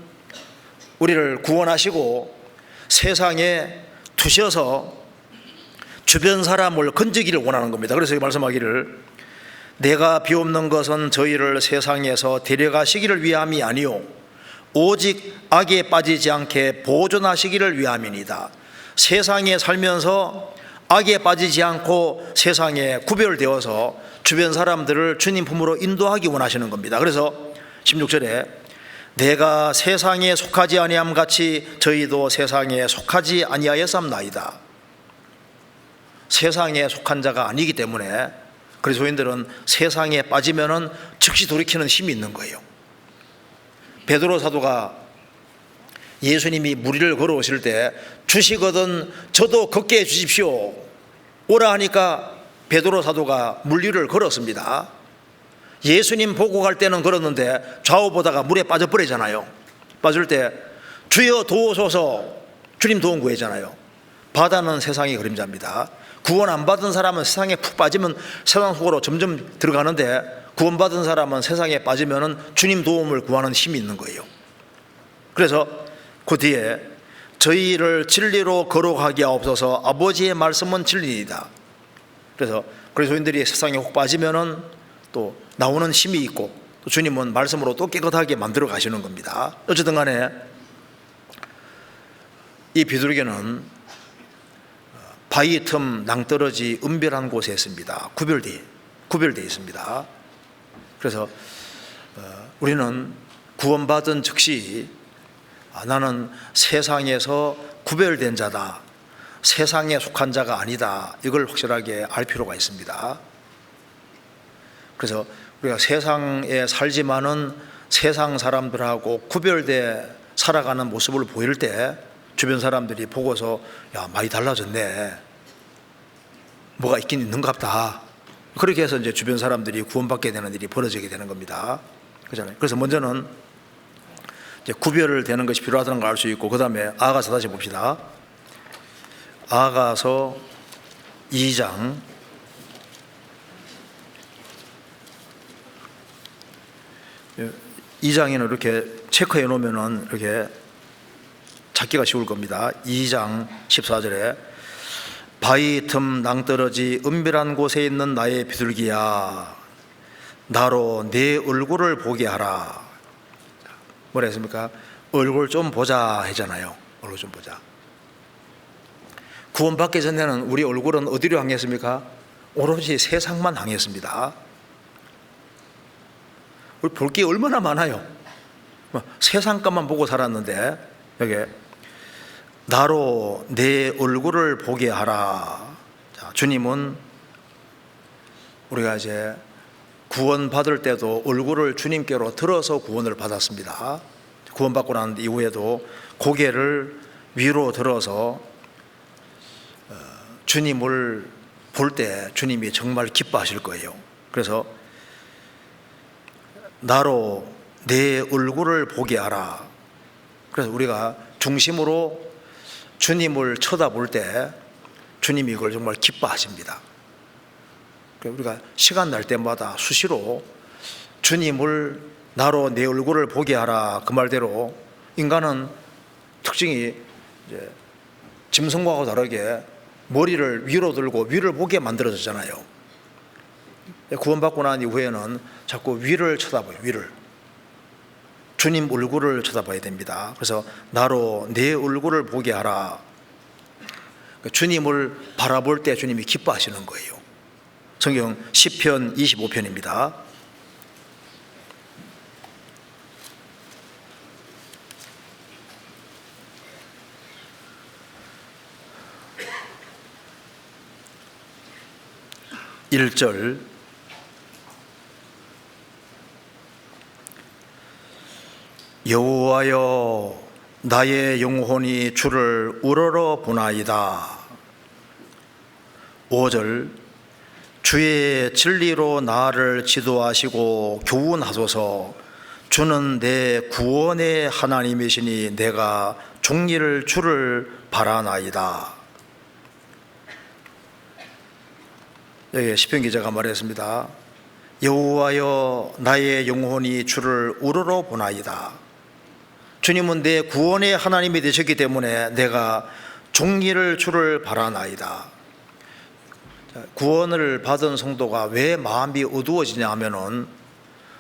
우리를 구원하시고 세상에 두셔서 주변 사람을 건지기를 원하는 겁니다. 그래서 말씀하기를 내가 비옵는 것은 저희를 세상에서 데려가시기를 위함이 아니요 오직 악에 빠지지 않게 보존하시기를 위함이니이다. 세상에 살면서 악에 빠지지 않고 세상에 구별되어서 주변 사람들을 주님 품으로 인도하기 원하시는 겁니다. 그래서 16절에 내가 세상에 속하지 아니함 같이 저희도 세상에 속하지 아니하였삼나이다. 세상에 속한 자가 아니기 때문에 그리스도인들은 세상에 빠지면은 즉시 돌이키는 힘이 있는 거예요. 베드로 사도가 예수님이 무리를 걸어오실 때 주시거든 저도 걷게 해주십시오 오라 하니까 베드로 사도가 물리를 걸었습니다. 예수님 보고 갈 때는 걸었는데 좌우 보다가 물에 빠져버리잖아요. 빠질 때 주여 도우소서, 주님 도움 구해잖아요. 바다는 세상의 그림자입니다. 구원 안 받은 사람은 세상에 푹 빠지면 세상 속으로 점점 들어가는데 구원받은 사람은 세상에 빠지면 주님 도움을 구하는 힘이 있는 거예요. 그래서 그 뒤에 저희를 진리로 거룩하게 하옵소서 아버지의 말씀은 진리이다. 그래서 그리스도인들이 세상에 혹 빠지면은 또 나오는 힘이 있고 또 주님은 말씀으로 또 깨끗하게 만들어 가시는 겁니다. 어쨌든 간에 이 비둘기는 바위 틈 낭떠러지 은별한 곳에 있습니다. 구별되어 있습니다. 그래서 우리는 구원받은 즉시 나는 세상에서 구별된 자다, 세상에 속한 자가 아니다, 이걸 확실하게 알 필요가 있습니다. 그래서 우리가 세상에 살지만은 세상 사람들하고 구별돼 살아가는 모습을 보일 때 주변 사람들이 보고서 야 많이 달라졌네, 뭐가 있긴 있는갑다, 그렇게 해서 이제 주변 사람들이 구원받게 되는 일이 벌어지게 되는 겁니다. 그렇잖아요. 그래서 먼저는 이제 구별을 되는 것이 필요하다는 걸 알 수 있고, 그 다음에 아가서 다시 봅시다. 아가서 2장 2장에는 이렇게 체크해 놓으면은 이렇게 찾기가 쉬울 겁니다. 2장 14절에 바위 틈 낭떠러지 은별한 곳에 있는 나의 비둘기야, 나로 내 얼굴을 보게 하라. 뭐라 했습니까? 얼굴 좀 보자 하잖아요. 얼굴 좀 보자. 구원받기 전에는 우리 얼굴은 어디로 향했습니까? 오로지 세상만 향했습니다. 우리 볼 게 얼마나 많아요. 세상 것만 보고 살았는데 여기 나로 내 얼굴을 보게 하라. 자, 주님은 우리가 이제 구원받을 때도 얼굴을 주님께로 들어서 구원을 받았습니다. 구원받고 난 이후에도 고개를 위로 들어서 주님을 볼 때 주님이 정말 기뻐하실 거예요. 그래서 나로 내 얼굴을 보게 하라. 그래서 우리가 중심으로 주님을 쳐다볼 때 주님이 이걸 정말 기뻐하십니다. 우리가 시간 날 때마다 수시로 주님을 나로 내 얼굴을 보게 하라, 그 말대로 인간은 특징이 이제 짐승과는 다르게 머리를 위로 들고 위를 보게 만들어졌잖아요. 구원받고 난 이후에는 자꾸 위를 쳐다봐요. 위를, 주님 얼굴을 쳐다봐야 됩니다. 그래서 나로 내 얼굴을 보게 하라. 주님을 바라볼 때 주님이 기뻐하시는 거예요. 성경 시편 25편입니다. (1절) 여호와여, 나의 영혼이 주를 우러러 보나이다. 5절 주의 진리로 나를 지도하시고 교훈하소서. 주는 내 구원의 하나님이시니 내가 종리를 주를 바라나이다. 여기 시편 기자가 말했습니다. 여호와여, 나의 영혼이 주를 우러러 보나이다. 주님은 내 구원의 하나님이 되셨기 때문에 내가 종리를 주를 바라나이다. 구원을 받은 성도가 왜 마음이 어두워지냐 하면은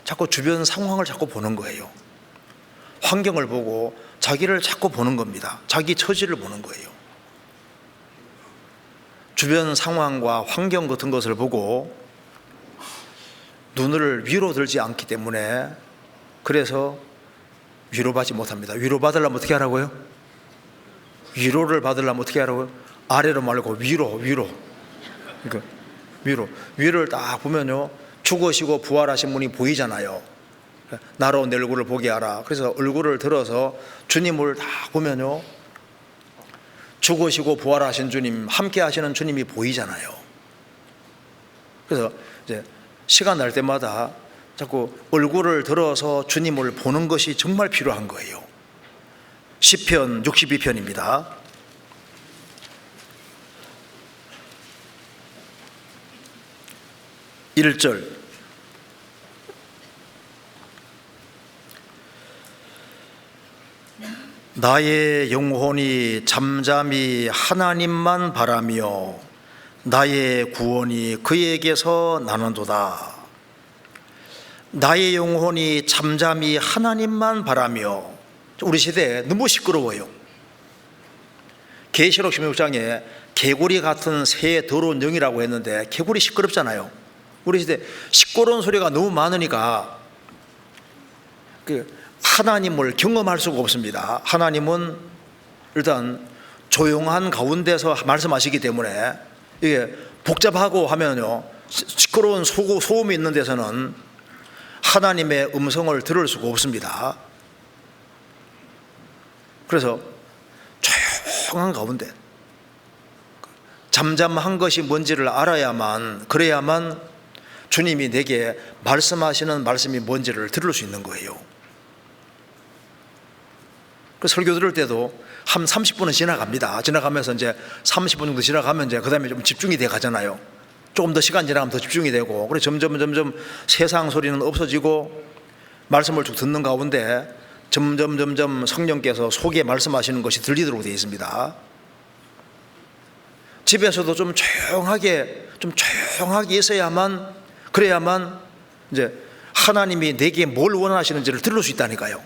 자꾸 주변 상황을 자꾸 보는 거예요. 환경을 보고 자기를 자꾸 보는 겁니다. 자기 처지를 보는 거예요. 주변 상황과 환경 같은 것을 보고 눈을 위로 들지 않기 때문에 그래서 위로받지 못합니다. 위로받으려면 어떻게 하라고요? 위로를 받으려면 어떻게 하라고요? 아래로 말고 위로. 그러니까 위로를 딱 보면요, 죽으시고 부활하신 분이 보이잖아요. 나로 내 얼굴을 보게 하라. 그래서 얼굴을 들어서 주님을 딱 보면요, 죽으시고 부활하신 주님, 함께 하시는 주님이 보이잖아요. 그래서 이제 시간 날 때마다 자꾸 얼굴을 들어서 주님을 보는 것이 정말 필요한 거예요. 시편 62편입니다. 1절. 나의 영혼이 잠잠히 하나님만 바라며 나의 구원이 그에게서 나는도다. 나의 영혼이 잠잠히 하나님만 바라며. 우리 시대에 너무 시끄러워요. 계시록 16장에 개구리 같은 새의 더러운 영이라고 했는데 개구리 시끄럽잖아요. 우리 시대 시끄러운 소리가 너무 많으니까 하나님을 경험할 수가 없습니다. 하나님은 일단 조용한 가운데서 말씀하시기 때문에 이게 복잡하고 하면요, 시끄러운 소음이 있는 데서는 하나님의 음성을 들을 수가 없습니다. 그래서 조용한 가운데 잠잠한 것이 뭔지를 알아야만, 그래야만 주님이 내게 말씀하시는 말씀이 뭔지를 들을 수 있는 거예요. 그 설교 들을 때도 한 30분은 지나갑니다. 지나가면서 이제 30분 정도 지나가면 이제 그 다음에 좀 집중이 돼 가잖아요. 조금 더 시간 지나가면 더 집중이 되고, 그래서 점점 세상 소리는 없어지고 말씀을 쭉 듣는 가운데 점점 성령께서 속에 말씀하시는 것이 들리도록 되어 있습니다. 집에서도 좀 조용하게 있어야만, 그래야만 이제 하나님이 내게 뭘 원하시는지를 들을 수 있다니까요.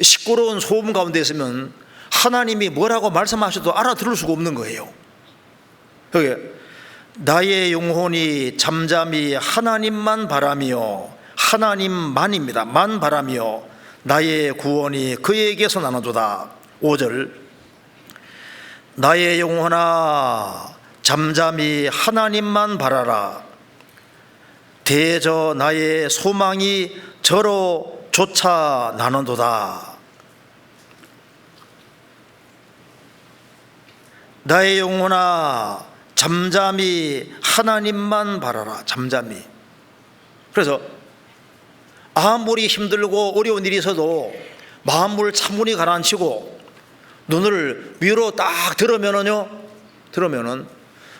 시끄러운 소음 가운데 있으면 하나님이 뭐라고 말씀하셔도 알아들을 수가 없는 거예요. 여기 나의 영혼이 잠잠히 하나님만 바라며, 하나님만입니다. 만 바라며 나의 구원이 그에게서 나는도다. 5절. 나의 영혼아 잠잠히 하나님만 바라라. 대저 나의 소망이 저로 쫓아 나는도다. 나의 영혼아 잠잠히 하나님만 바라라. 잠잠히. 그래서 아무리 힘들고 어려운 일이 있어도 마음을 차분히 가라앉히고 눈을 위로 딱 들으면은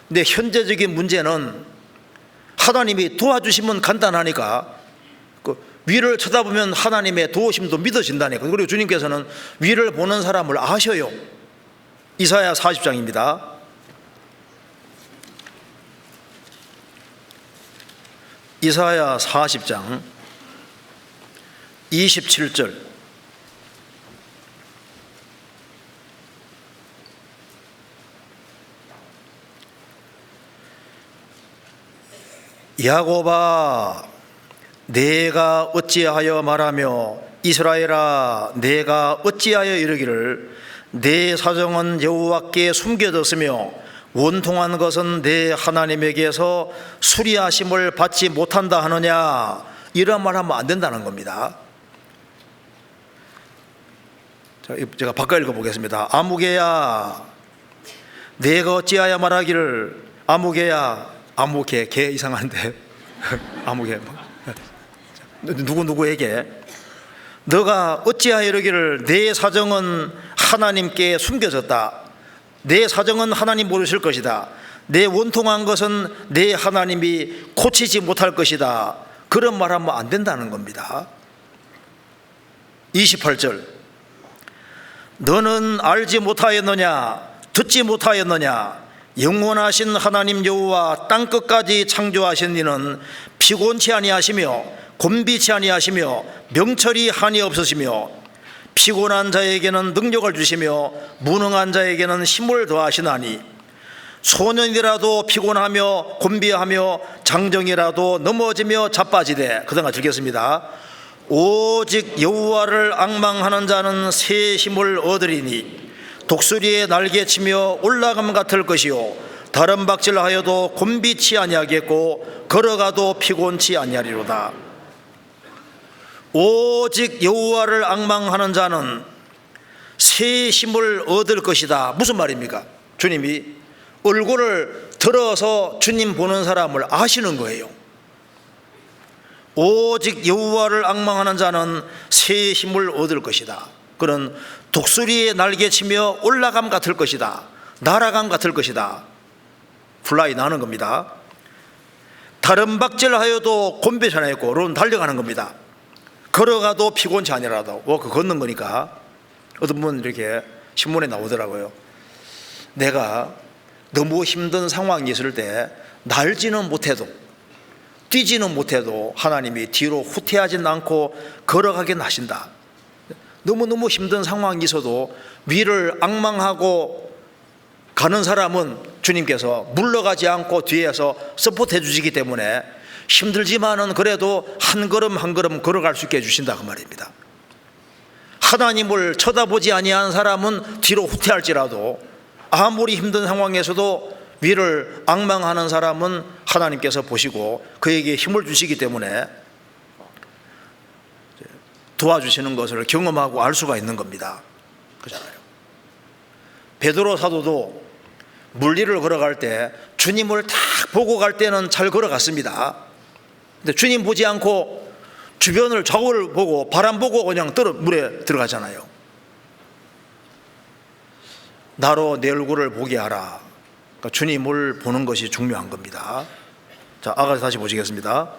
내 현재적인 문제는 하나님이 도와주시면 간단하니까 그 위를 쳐다보면 하나님의 도우심도 믿어진다니까. 그리고 주님께서는 위를 보는 사람을 아셔요. 이사야 40장입니다. 이사야 40장 27절. 야곱아 내가 어찌하여 말하며 이스라엘아 내가 어찌하여 이르기를 내 사정은 여호와께 숨겨졌으며 원통한 것은 내 하나님에게서 수리하심을 받지 못한다 하느냐. 이런 말 하면 안 된다는 겁니다. 제가 바꿔 읽어보겠습니다. 아무개야 내가 어찌하여 말하기를, 아무개 개 이상한데 아무개 누구에게 너가 어찌하여 이르기를 내 사정은 하나님께 숨겨졌다. 내 사정은 하나님 모르실 것이다. 내 원통한 것은 내 하나님이 고치지 못할 것이다. 그런 말하면 안 된다는 겁니다. 28절. 너는 알지 못하였느냐 듣지 못하였느냐 영원하신 하나님 여호와 땅끝까지 창조하신 이는 피곤치 아니하시며 곤비치 아니하시며 명철이 한이 없으시며 피곤한 자에게는 능력을 주시며 무능한 자에게는 힘을 더하시나니 소년이라도 피곤하며 곤비하며 장정이라도 넘어지며 자빠지되, 그 다음 읽겠습니다. 오직 여호와를 앙망하는 자는 새 힘을 얻으리니 독수리의 날개치며 올라감 같을 것이요 다른 박질하여도 곤비치 아니하겠고 걸어가도 피곤치 아니하리로다. 오직 여호와를 앙망하는 자는 새 힘을 얻을 것이다. 무슨 말입니까? 주님이 얼굴을 들어서 주님 보는 사람을 아시는 거예요. 오직 여호와를 앙망하는 자는 새 힘을 얻을 것이다. 그는 독수리의 날개치며 올라감 같을 것이다. 날아감 같을 것이다. 플라이 나는 겁니다. 다른 박질하여도 곤비치 않고 론 달려가는 겁니다. 걸어가도 피곤치 아니라도 그 걷는 거니까. 어떤 분은 이렇게 신문에 나오더라고요. 내가 너무 힘든 상황이 있을 때 날지는 못해도 뛰지는 못해도 하나님이 뒤로 후퇴하진 않고 걸어가게 하신다. 너무너무 힘든 상황이 있어도 위를 앙망하고 가는 사람은 주님께서 물러가지 않고 뒤에서 서포트해 주시기 때문에 힘들지만은 그래도 한 걸음 한 걸음 걸어갈 수 있게 해주신다, 그 말입니다. 하나님을 쳐다보지 아니한 사람은 뒤로 후퇴할지라도 아무리 힘든 상황에서도 위를 앙망하는 사람은 하나님께서 보시고 그에게 힘을 주시기 때문에 도와주시는 것을 경험하고 알 수가 있는 겁니다. 그렇잖아요. 베드로 사도도 물리를 걸어갈 때 주님을 딱 보고 갈 때는 잘 걸어갔습니다. 근데 주님 보지 않고 주변을 좌우를 보고 바람 보고 그냥 물에 들어가잖아요. 나로 내 얼굴을 보게 하라. 그러니까 주님을 보는 것이 중요한 겁니다. 자, 아가서 다시 보시겠습니다.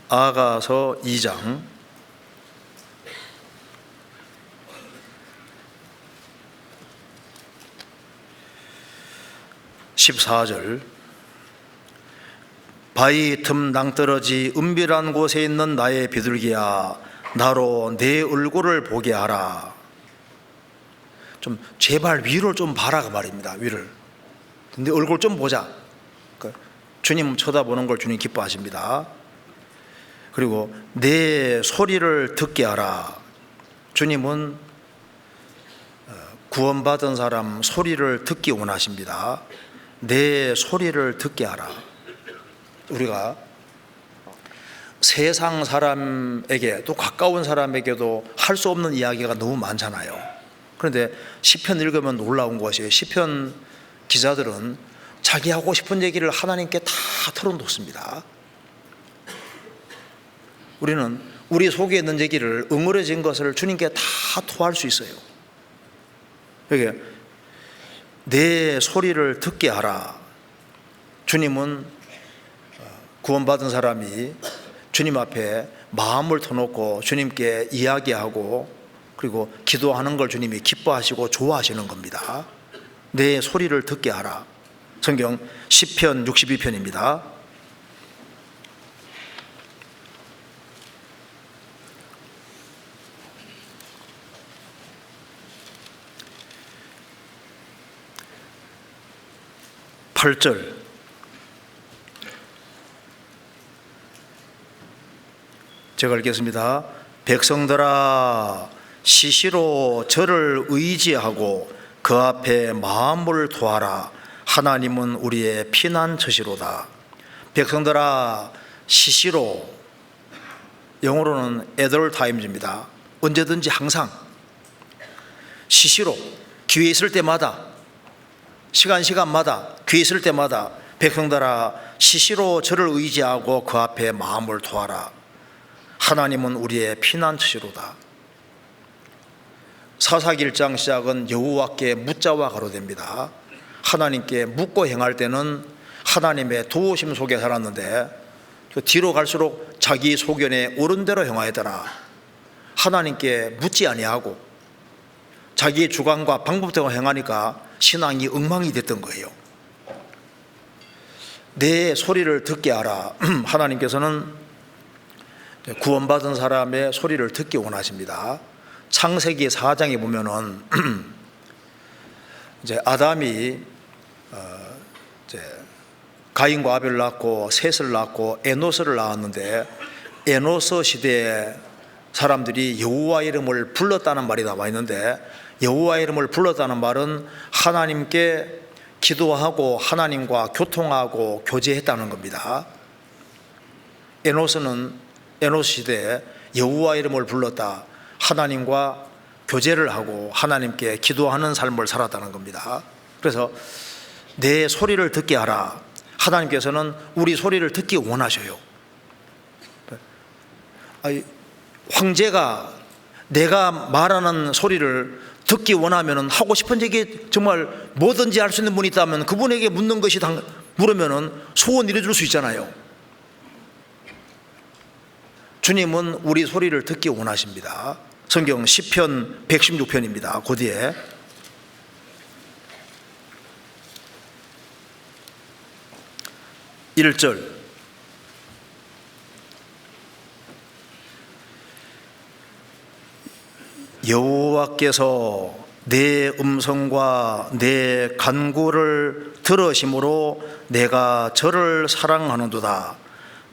아가서 2장 14절. 바위 틈 낭떠러지 은밀한 곳에 있는 나의 비둘기야, 나로 내 얼굴을 보게 하라. 좀 제발 위를 좀 봐라, 그 말입니다. 위를. 내 얼굴 좀 보자. 주님 쳐다보는 걸 주님 기뻐하십니다. 그리고 내 소리를 듣게 하라. 주님은 구원받은 사람 소리를 듣기 원하십니다. 내 소리를 듣게 하라. 우리가 세상 사람에게 또 가까운 사람에게도 할 수 없는 이야기가 너무 많잖아요. 그런데 시편 읽으면 놀라운 것이, 시편 기자들은 자기 하고 싶은 얘기를 하나님께 다 털어놓습니다. 우리는 우리 속에 있는 얘기를 응어려진 것을 주님께 다 토할 수 있어요. 여기 내 소리를 듣게 하라. 주님은 구원받은 사람이 주님 앞에 마음을 터놓고 주님께 이야기하고 그리고 기도하는 걸 주님이 기뻐하시고 좋아하시는 겁니다. 내 소리를 듣게 하라. 성경 시편 62편입니다. (8절) 제가 읽겠습니다. 백성들아, 시시로 저를 의지하고 그 앞에 마음을 도하라. 하나님은 우리의 피난처시로다. 백성들아, 시시로, 영어로는 at all times입니다. 언제든지 항상, 시시로, 기회 있을 때마다, 시간마다, 기회 있을 때마다 백성들아, 시시로 저를 의지하고 그 앞에 마음을 도하라. 하나님은 우리의 피난처시로다. 사사기 1장 시작은 여호와께 묻자와 가로됩니다. 하나님께 묻고 행할 때는 하나님의 도우심 속에 살았는데 뒤로 갈수록 자기 소견에 옳은 대로 행하였더라. 하나님께 묻지 아니하고 자기의 주관과 방법대로 행하니까 신앙이 엉망이 됐던 거예요. 내 소리를 듣게 하라. 하나님께서는 구원받은 사람의 소리를 듣기 원하십니다. 창세기 4장에 보면은 이제 아담이 이제 가인과 아벨을 낳고 셋을 낳고 에노스를 낳았는데, 에노스 시대에 사람들이 여호와 이름을 불렀다는 말이 나와 있는데, 여호와 이름을 불렀다는 말은 하나님께 기도하고 하나님과 교통하고 교제했다는 겁니다. 에노스 시대에 여호와 이름을 불렀다, 하나님과 교제를 하고 하나님께 기도하는 삶을 살았다는 겁니다. 그래서 내 소리를 듣게 하라. 하나님께서는 우리 소리를 듣기 원하셔요. 황제가 내가 말하는 소리를 듣기 원하면, 하고 싶은 얘기 정말 뭐든지 할 수 있는 분이 있다면 그분에게 묻는 것이 물으면 소원 이뤄줄 수 있잖아요. 주님은 우리 소리를 듣기 원하십니다. 성경 시편 116편입니다. 그 뒤에 1절, 여호와께서 내 음성과 내 간구를 들으심으로 내가 저를 사랑하는도다.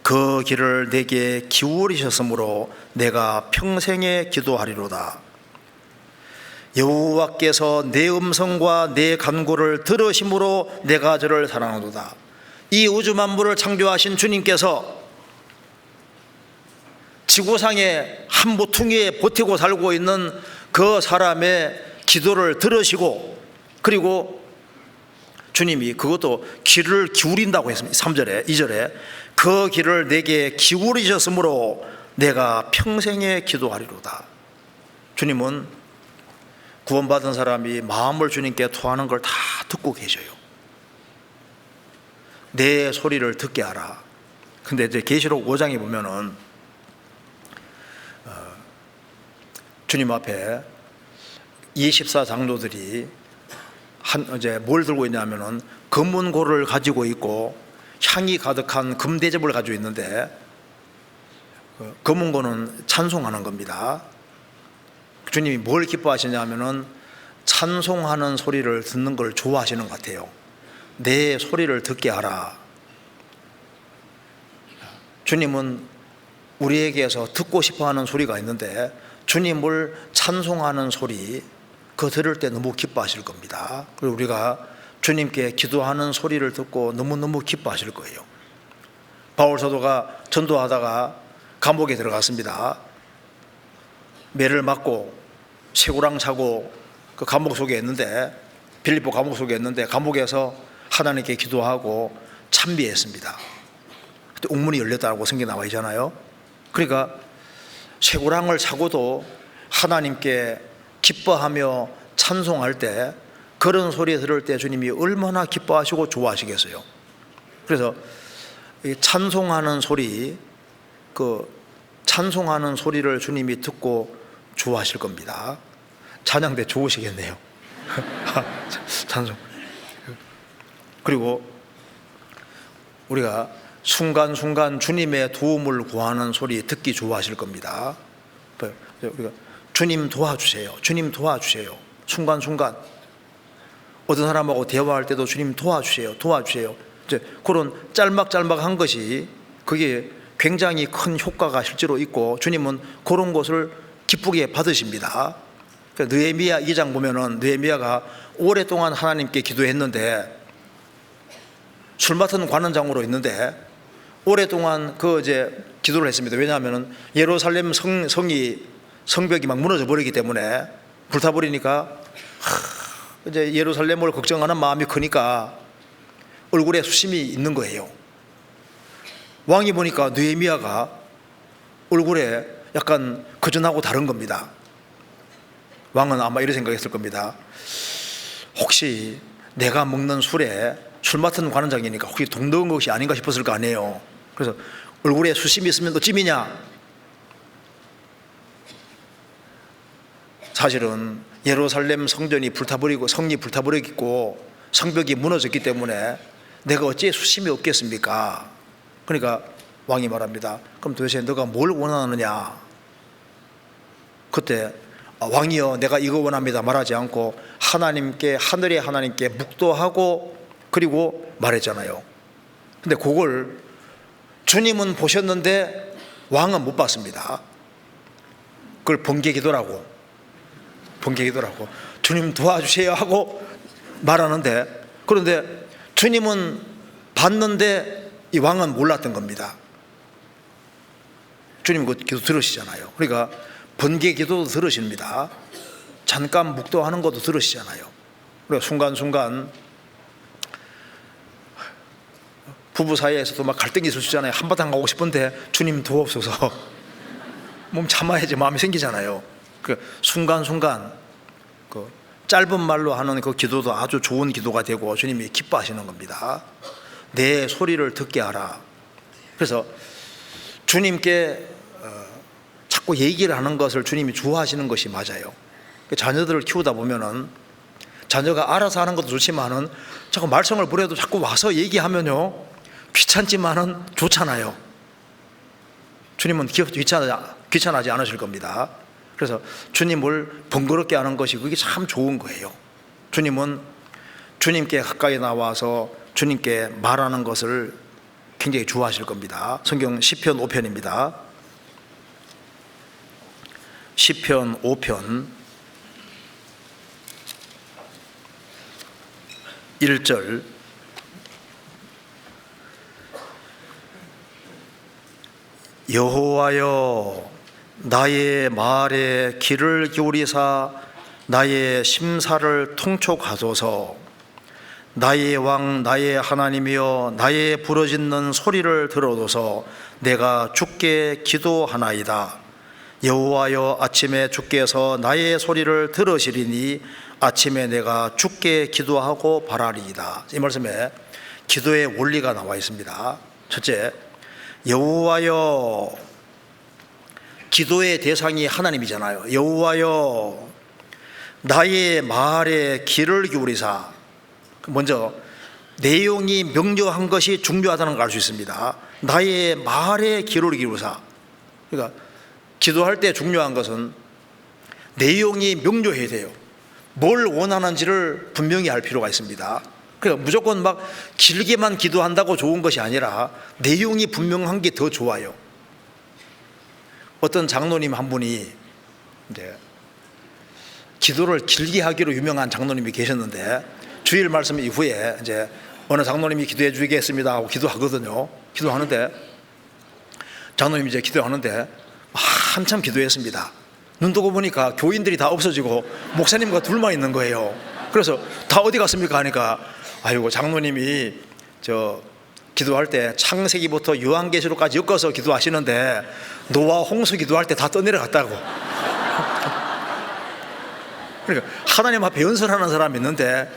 그 길을 내게 기울이셨으므로 내가 평생에 기도하리로다. 여호와께서 내 음성과 내 간구를 들으심으로 내가 저를 사랑하노다. 이 우주 만물을 창조하신 주님께서 지구상에 한 모퉁이에 버티고 살고 있는 그 사람의 기도를 들으시고, 그리고 주님이 그것도 귀를 기울인다고 했습니다. 3절에 2절에 그 귀를 내게 기울이셨으므로 내가 평생에 기도하리로다. 주님은 구원받은 사람이 마음을 주님께 토하는 걸 다 듣고 계셔요. 내 소리를 듣게 하라. 근데 이제 계시록 5장에 보면은 주님 앞에 24장로들이 이제 뭘 들고 있냐면은 금은고를 가지고 있고 향이 가득한 금대접을 가지고 있는데, 금은고는 찬송하는 겁니다. 주님이 뭘 기뻐하시냐면은 찬송하는 소리를 듣는 걸 좋아하시는 것 같아요. 내 소리를 듣게 하라. 주님은 우리에게서 듣고 싶어하는 소리가 있는데, 주님을 찬송하는 소리, 그거 들을 때 너무 기뻐하실 겁니다. 그리고 우리가 주님께 기도하는 소리를 듣고 너무너무 기뻐하실 거예요. 바울 사도가 전도하다가 감옥에 들어갔습니다. 매를 맞고 쇠고랑 차고 그 감옥 속에 있는데, 빌립보 감옥 속에 있는데, 감옥에서 하나님께 기도하고 찬미했습니다. 그때 옥문이 열렸다고 성경에 나와 있잖아요. 그러니까 쇠고랑을 차고도 하나님께 기뻐하며 찬송할 때, 그런 소리 들을 때 주님이 얼마나 기뻐하시고 좋아하시겠어요. 그래서 찬송하는 소리, 그 찬송하는 소리를 주님이 듣고 좋아하실 겁니다. 찬양대 좋으시겠네요. 찬송. 그리고 우리가 순간순간 주님의 도움을 구하는 소리 듣기 좋아하실 겁니다. 우리가 주님 도와주세요, 주님 도와주세요. 순간순간 어떤 사람하고 대화할 때도 주님 도와주세요, 도와주세요. 이제 그런 짤막짤막한 것이, 그게 굉장히 큰 효과가 실제로 있고, 주님은 그런 것을 기쁘게 받으십니다. 느헤미야 2장 보면은 느헤미야가 오랫동안 하나님께 기도했는데, 술 맡은 관원장으로 있는데 오랫동안 이제 기도를 했습니다. 왜냐하면 예루살렘 성벽이 막 무너져 버리기 때문에, 불타버리니까 이제 예루살렘을 걱정하는 마음이 크니까 얼굴에 수심이 있는 거예요. 왕이 보니까 느헤미야가 얼굴에 약간 거전하고 다른 겁니다. 왕은 아마 이런 생각했을 겁니다. 혹시 내가 먹는 술에, 술 맡은 관원장이니까 혹시 돈 넣은 것이 아닌가 싶었을 거 아니에요. 그래서 얼굴에 수심이 있으면 너 찜이냐? 사실은 예루살렘 성전이 불타버리고 성이 불타버리고 성벽이 무너졌기 때문에 내가 어찌 수심이 없겠습니까? 그러니까 왕이 말합니다. 그럼 도대체 너가 뭘 원하느냐? 그때 왕이여 내가 이거 원합니다 말하지 않고 하나님께, 하늘의 하나님께 묵도하고 그리고 말했잖아요. 근데 그걸 주님은 보셨는데 왕은 못 봤습니다. 그걸 번개기도라고 주님 도와주세요 하고 말하는데, 그런데 주님은 봤는데 이 왕은 몰랐던 겁니다. 주님 그 기도 들으시잖아요. 그러니까 번개 기도도 들으십니다. 잠깐 묵도하는 것도 들으시잖아요. 그러니까 순간순간 부부 사이에서도 막 갈등이 있을 수 있잖아요. 한바탕 가고 싶은데 주님 도옵소서 몸 참아야지 마음이 생기잖아요. 그 순간순간 그 짧은 말로 하는 그 기도도 아주 좋은 기도가 되고 주님이 기뻐하시는 겁니다. 내 소리를 듣게 하라. 그래서 주님께 자꾸 얘기를 하는 것을 주님이 좋아하시는 것이 맞아요. 자녀들을 키우다 보면은 자녀가 알아서 하는 것도 좋지만은 자꾸 말썽을 부려도 자꾸 와서 얘기하면요 귀찮지만은 좋잖아요. 주님은 귀찮아하지 않으실 겁니다. 그래서 주님을 번거롭게 하는 것이 그게 참 좋은 거예요. 주님은 주님께 가까이 나와서 주님께 말하는 것을 굉장히 좋아하실 겁니다. 성경 시편 5편입니다. 시편 5편 1절 여호와여 나의 말에 귀를 기울이사 나의 심사를 통촉하소서. 나의 왕 나의 하나님이여 나의 부르짖는 소리를 들어줘서 내가 주께 기도하나이다. 여호와여 아침에 주께서 나의 소리를 들으시리니 아침에 내가 주께 기도하고 바라리이다. 이 말씀에 기도의 원리가 나와 있습니다. 첫째, 여호와여, 기도의 대상이 하나님이잖아요. 여호와여 나의 말에 귀를 기울이사. 먼저 내용이 명료한 것이 중요하다는 걸 알 수 있습니다. 나의 말에 귀를 기울이사. 그러니까 기도할 때 중요한 것은 내용이 명료해야 돼요. 뭘 원하는지를 분명히 알 필요가 있습니다. 그러니까 무조건 막 길게만 기도한다고 좋은 것이 아니라 내용이 분명한 게 더 좋아요. 어떤 장로님 한 분이 이제 기도를 길게 하기로 유명한 장로님이 계셨는데 주일 말씀 이후에 이제 어느 장로님이 기도해 주겠습니다 하고 기도하거든요. 기도하는데 장로님이 이제 기도하는데 한참 기도했습니다. 눈 뜨고 보니까 교인들이 다 없어지고 목사님과 둘만 있는 거예요. 그래서 다 어디 갔습니까 하니까 아이고 장로님이 저 기도할 때 창세기부터 요한계시록까지 엮어서 기도하시는데 노아 홍수 기도할 때 다 떠내려갔다고. 그러니까 하나님 앞에 연설하는 사람이 있는데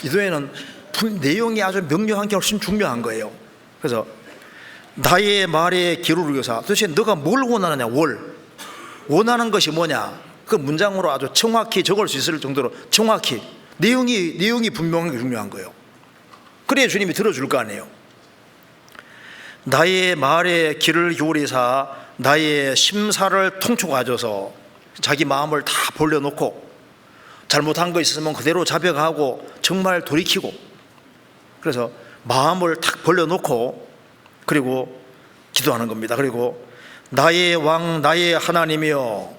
기도에는 내용이 아주 명료한 게 훨씬 중요한 거예요. 그래서 나의 말에 귀를 기울여서 도대체 너가 뭘 원하느냐, 원하는 것이 뭐냐, 그 문장으로 아주 정확히 적을 수 있을 정도로 정확히 내용이 분명한 게 중요한 거예요. 그래야 주님이 들어줄 거 아니에요. 나의 말에 귀를 기울이사 나의 심사를 통촉하셔서 자기 마음을 다 벌려놓고 잘못한 거 있으면 그대로 자백하고 정말 돌이키고 그래서 마음을 탁 벌려놓고 그리고 기도하는 겁니다. 그리고 나의 왕 나의 하나님이여,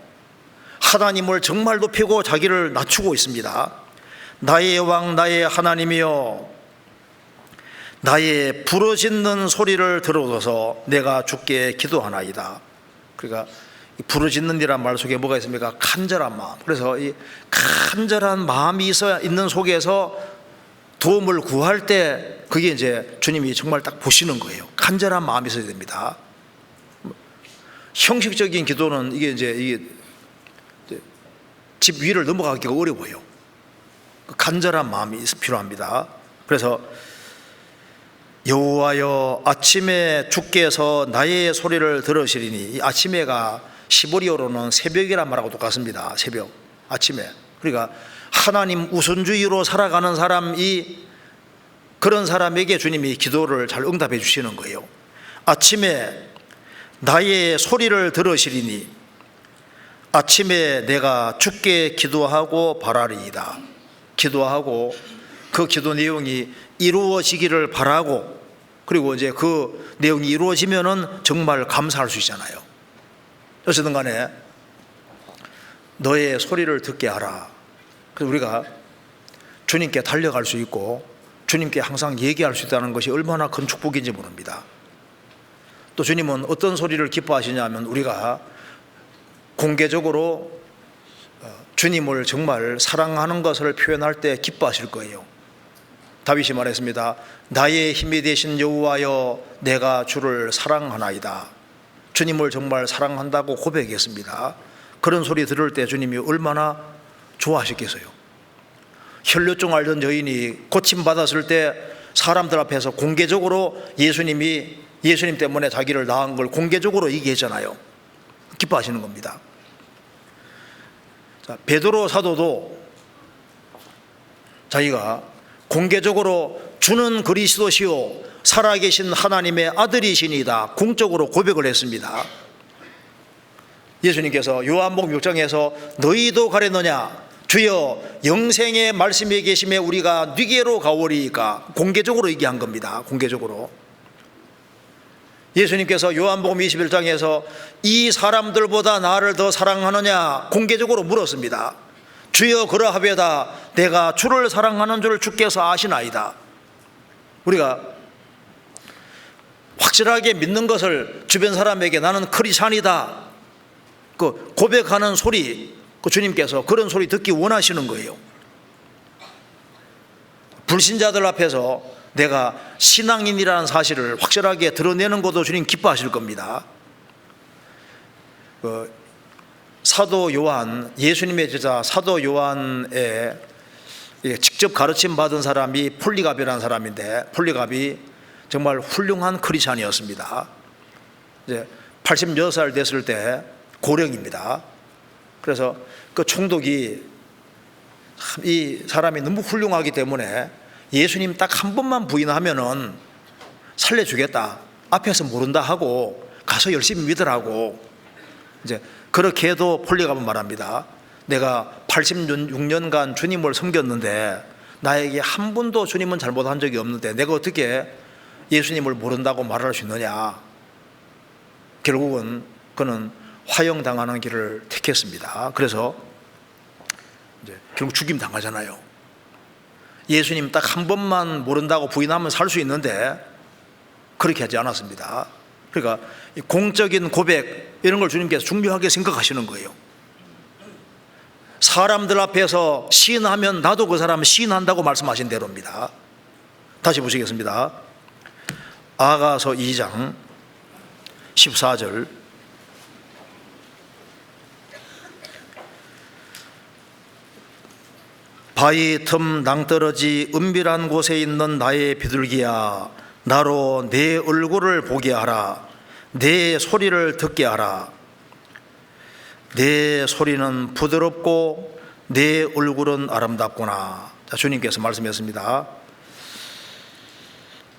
하나님을 정말 높이고 자기를 낮추고 있습니다. 나의 왕 나의 하나님이여 나의 부르짖는 소리를 들어줘서 내가 주께 기도하나이다. 그러니까 부르짖는 이란 말 속에 뭐가 있습니까? 간절한 마음. 그래서 이 간절한 마음이 있는 속에서 도움을 구할 때 그게 이제 주님이 정말 딱 보시는 거예요. 간절한 마음이 있어야 됩니다. 형식적인 기도는 이게 집 위를 넘어가기가 어려워요. 간절한 마음이 필요합니다. 그래서 여호와여 아침에 주께서 나의 소리를 들으시리니, 이 아침에가 시보리어로는 새벽이란 말하고 똑같습니다. 새벽, 아침에. 그러니까 하나님 우선주의로 살아가는 사람이, 그런 사람에게 주님이 기도를 잘 응답해 주시는 거예요. 아침에 나의 소리를 들으시리니 아침에 내가 주께 기도하고 바라리이다. 기도하고 그 기도 내용이 이루어지기를 바라고, 그리고 이제 그 내용이 이루어지면은 정말 감사할 수 있잖아요. 어쨌든 간에 너의 소리를 듣게 하라. 그래서 우리가 주님께 달려갈 수 있고 주님께 항상 얘기할 수 있다는 것이 얼마나 큰 축복인지 모릅니다. 또 주님은 어떤 소리를 기뻐하시냐면 우리가 공개적으로 주님을 정말 사랑하는 것을 표현할 때 기뻐하실 거예요. 다윗이 말했습니다. 나의 힘이 되신 여호와여 내가 주를 사랑하나이다. 주님을 정말 사랑한다고 고백했습니다. 그런 소리 들을 때 주님이 얼마나 좋아하셨겠어요. 혈류증 앓던 여인이 고침받았을 때 사람들 앞에서 공개적으로 예수님 때문에 자기를 낳은 걸 공개적으로 얘기했잖아요. 기뻐하시는 겁니다. 자, 베드로 사도도 자기가 공개적으로 주는 그리스도시요 살아계신 하나님의 아들이시니다 공적으로 고백을 했습니다. 예수님께서 요한복음 6장에서 너희도 가려느냐 주여 영생의 말씀에 계심에 우리가 네게로 가오리이까 공개적으로 얘기한 겁니다. 공개적으로. 예수님께서 요한복음 21장에서 이 사람들보다 나를 더 사랑하느냐 공개적으로 물었습니다. 주여 그러하배다 내가 주를 사랑하는 줄 주께서 아시나이다. 우리가 확실하게 믿는 것을 주변 사람에게 나는 크리스찬이다 그 고백하는 소리, 그 주님께서 그런 소리 듣기 원하시는 거예요. 불신자들 앞에서 내가 신앙인이라는 사실을 확실하게 드러내는 것도 주님 기뻐하실 겁니다. 사도 요한, 예수님의 제자 사도 요한의 직접 가르침 받은 사람이 폴리갑이라는 사람인데, 폴리갑이 정말 훌륭한 크리스찬이었습니다. 이제 86살 됐을 때 고령입니다. 그래서 그 총독이 이 사람이 너무 훌륭하기 때문에 예수님 딱 한 번만 부인하면은 살려주겠다. 앞에서 모른다 하고 가서 열심히 믿으라고. 이제 그렇게 해도 폴리갑은 말합니다. 내가 86년간 주님을 섬겼는데 나에게 한 번도 주님은 잘못한 적이 없는데 내가 어떻게 예수님을 모른다고 말할 수 있느냐. 결국은 그는 화형당하는 길을 택했습니다. 그래서 이제 결국 죽임 당하잖아요. 예수님 딱 한 번만 모른다고 부인하면 살 수 있는데 그렇게 하지 않았습니다. 그러니까 공적인 고백 이런 걸 주님께서 중요하게 생각하시는 거예요. 사람들 앞에서 시인하면 나도 그 사람 시인한다고 말씀하신 대로입니다. 다시 보시겠습니다. 아가서 2장 14절 바위 틈 낭떠러지 은밀한 곳에 있는 나의 비둘기야 나로 내 얼굴을 보게 하라. 내 소리를 듣게 하라. 내 소리는 부드럽고 내 얼굴은 아름답구나. 자, 주님께서 말씀했습니다.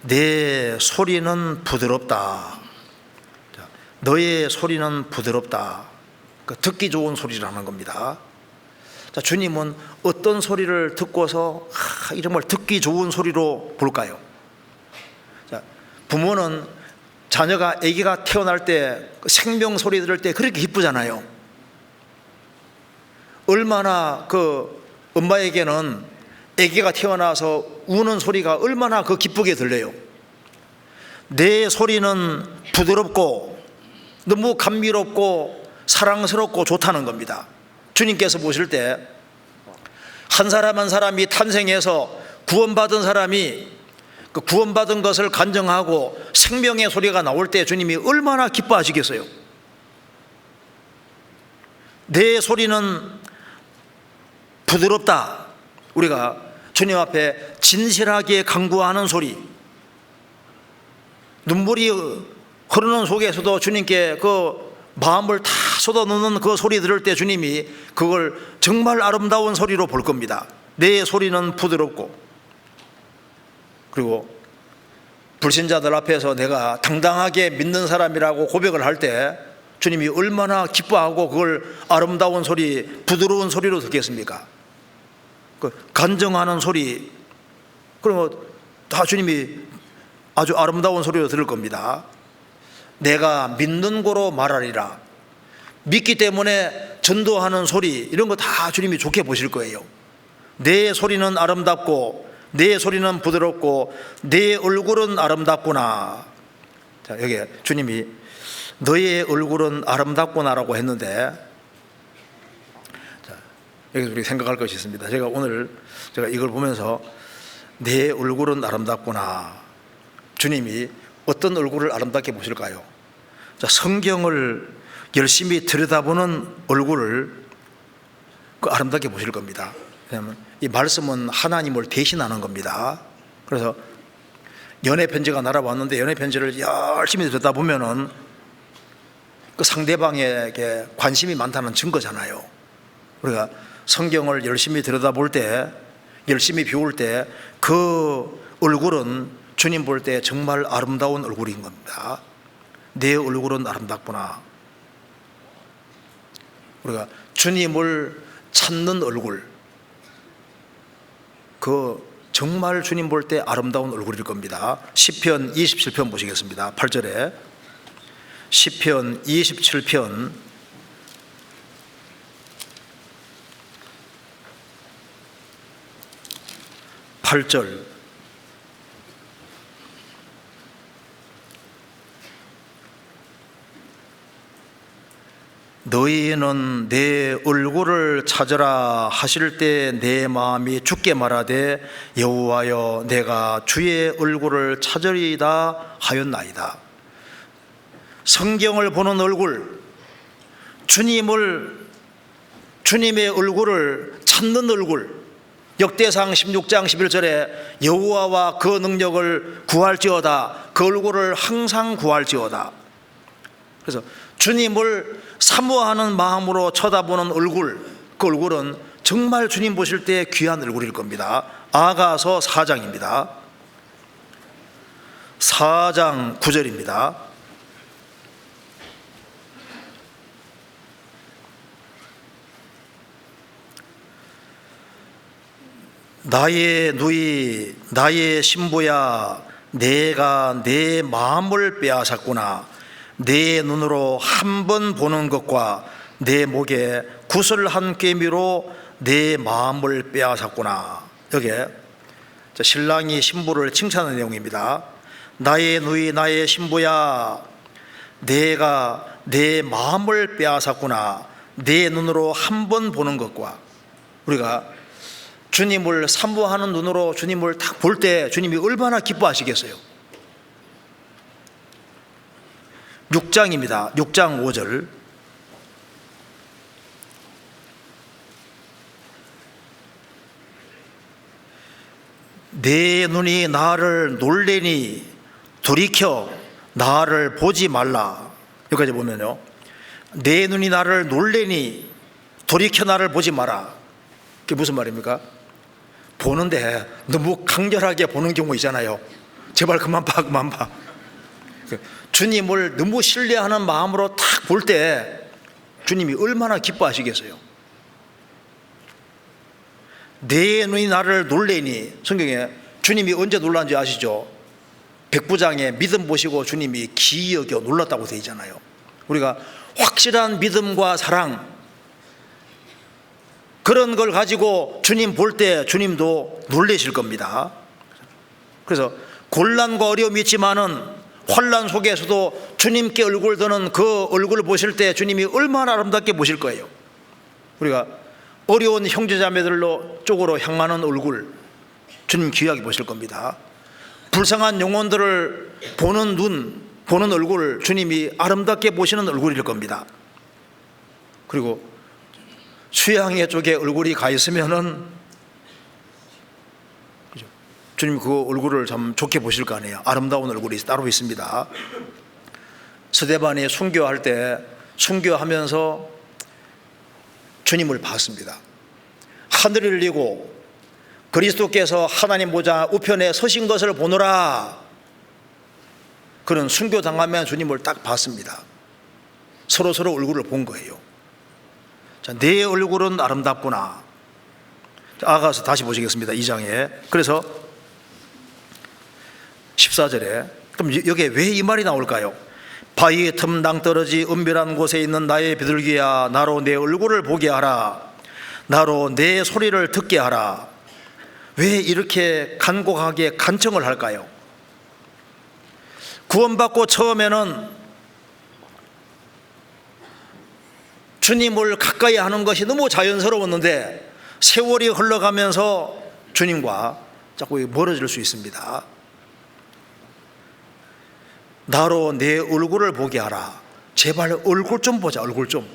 내 소리는 부드럽다. 자, 너의 소리는 부드럽다. 듣기 좋은 소리라는 겁니다. 자, 주님은 어떤 소리를 듣고서 정말 듣기 좋은 소리로 볼까요? 자, 부모는 자녀가 아기가 태어날 때 생명 소리 들을 때 그렇게 기쁘잖아요. 얼마나 그 엄마에게는 아기가 태어나서 우는 소리가 얼마나 그 기쁘게 들려요. 내 소리는 부드럽고 너무 감미롭고 사랑스럽고 좋다는 겁니다. 주님께서 보실 때 한 사람 한 사람이 탄생해서 구원받은 사람이 그 구원받은 것을 간증하고 생명의 소리가 나올 때 주님이 얼마나 기뻐하시겠어요. 내 소리는 부드럽다. 우리가 주님 앞에 진실하게 간구하는 소리, 눈물이 흐르는 속에서도 주님께 그 마음을 다 쏟아놓는 그 소리 들을 때 주님이 그걸 정말 아름다운 소리로 볼 겁니다. 내 소리는 부드럽고, 그리고 불신자들 앞에서 내가 당당하게 믿는 사람이라고 고백을 할 때 주님이 얼마나 기뻐하고 그걸 아름다운 소리, 부드러운 소리로 듣겠습니까? 그 간정하는 소리, 그런 거 다 주님이 아주 아름다운 소리로 들을 겁니다. 내가 믿는 고로 말하리라. 믿기 때문에 전도하는 소리, 이런 거 다 주님이 좋게 보실 거예요. 내 소리는 아름답고 내 소리는 부드럽고 내 얼굴은 아름답구나. 자, 여기 주님이 너의 얼굴은 아름답구나라고 했는데, 자, 여기서 우리 생각할 것이 있습니다. 제가 오늘 이걸 보면서 내 얼굴은 아름답구나, 주님이 어떤 얼굴을 아름답게 보실까요? 자, 성경을 열심히 들여다보는 얼굴을 아름답게 보실 겁니다. 왜냐하면 이 말씀은 하나님을 대신하는 겁니다. 그래서 연애 편지가 날아왔는데 연애 편지를 열심히 들여다보면은 그 상대방에게 관심이 많다는 증거잖아요. 우리가 성경을 열심히 들여다볼 때, 열심히 비울 때 그 얼굴은 주님 볼 때 정말 아름다운 얼굴인 겁니다. 내 얼굴은 아름답구나. 우리가 주님을 찾는 얼굴, 그 정말 주님 볼 때 아름다운 얼굴일 겁니다. 시편 27편 보시겠습니다. 8절에 시편 27편 8절. 너희는 내 얼굴을 찾으라 하실 때 내 마음이 죽게 말하되 여호와여 내가 주의 얼굴을 찾으리이다 하였나이다. 성경을 보는 얼굴, 주님의 얼굴을 찾는 얼굴. 역대상 16장 11절에 여호와와 그 능력을 구할지어다, 그 얼굴을 항상 구할지어다. 그래서 주님을 사모하는 마음으로 쳐다보는 얼굴, 그 얼굴은 정말 주님 보실 때 귀한 얼굴일 겁니다. 아가서 4장입니다. 4장 9절입니다. 나의 누이, 나의 신부야, 내가 내 마음을 빼앗았구나. 내 눈으로 한 번 보는 것과 내 목에 구슬한 꿰미로 내 마음을 빼앗았구나. 여기에 신랑이 신부를 칭찬하는 내용입니다. 나의 누이, 나의 신부야, 내가 내 마음을 빼앗았구나. 내 눈으로 한 번 보는 것과, 우리가 주님을 사모하는 눈으로 주님을 딱 볼 때 주님이 얼마나 기뻐하시겠어요. 6장입니다. 6장 5절. 내 눈이 나를 놀래니 돌이켜 나를 보지 말라. 여기까지 보면요, 내 눈이 나를 놀래니 돌이켜 나를 보지 마라. 그게 무슨 말입니까? 보는데 너무 강렬하게 보는 경우 있잖아요. 제발 그만 봐, 그만 봐. 주님을 너무 신뢰하는 마음으로 딱 볼 때 주님이 얼마나 기뻐하시겠어요. 내 눈이 나를 놀래니, 성경에 주님이 언제 놀란지 아시죠? 백부장의 믿음 보시고 주님이 기이 여겨 놀랐다고 되어 있잖아요. 우리가 확실한 믿음과 사랑, 그런 걸 가지고 주님 볼 때 주님도 놀라실 겁니다. 그래서 곤란과 어려움이 있지만은 환난 속에서도 주님께 얼굴 드는 그 얼굴을 보실 때 주님이 얼마나 아름답게 보실 거예요. 우리가 어려운 형제자매들로 쪽으로 향하는 얼굴, 주님 귀하게 보실 겁니다. 불쌍한 영혼들을 보는 눈, 보는 얼굴, 주님이 아름답게 보시는 얼굴일 겁니다. 그리고 수양의 쪽에 얼굴이 가 있으면은 주님 그 얼굴을 참 좋게 보실 거 아니에요. 아름다운 얼굴이 따로 있습니다. 스데반이 순교할 때 순교하면서 주님을 봤습니다. 하늘을 열리고 그리스도께서 하나님 보좌 우편에 서신 것을 보노라. 그는 순교당하면 주님을 딱 봤습니다. 서로 얼굴을 본 거예요. 자, 내 얼굴은 아름답구나. 아가서 다시 보시겠습니다. 2장에. 그래서 14절에 그럼 여기에 왜 이 말이 나올까요? 바위의 틈 낭떠러지 은밀한 곳에 있는 나의 비둘기야, 나로 내 얼굴을 보게 하라. 나로 내 소리를 듣게 하라. 왜 이렇게 간곡하게 간청을 할까요? 구원받고 처음에는 주님을 가까이 하는 것이 너무 자연스러웠는데 세월이 흘러가면서 주님과 자꾸 멀어질 수 있습니다. 나로 내 얼굴을 보게 하라. 제발 얼굴 좀 보자. 얼굴 좀.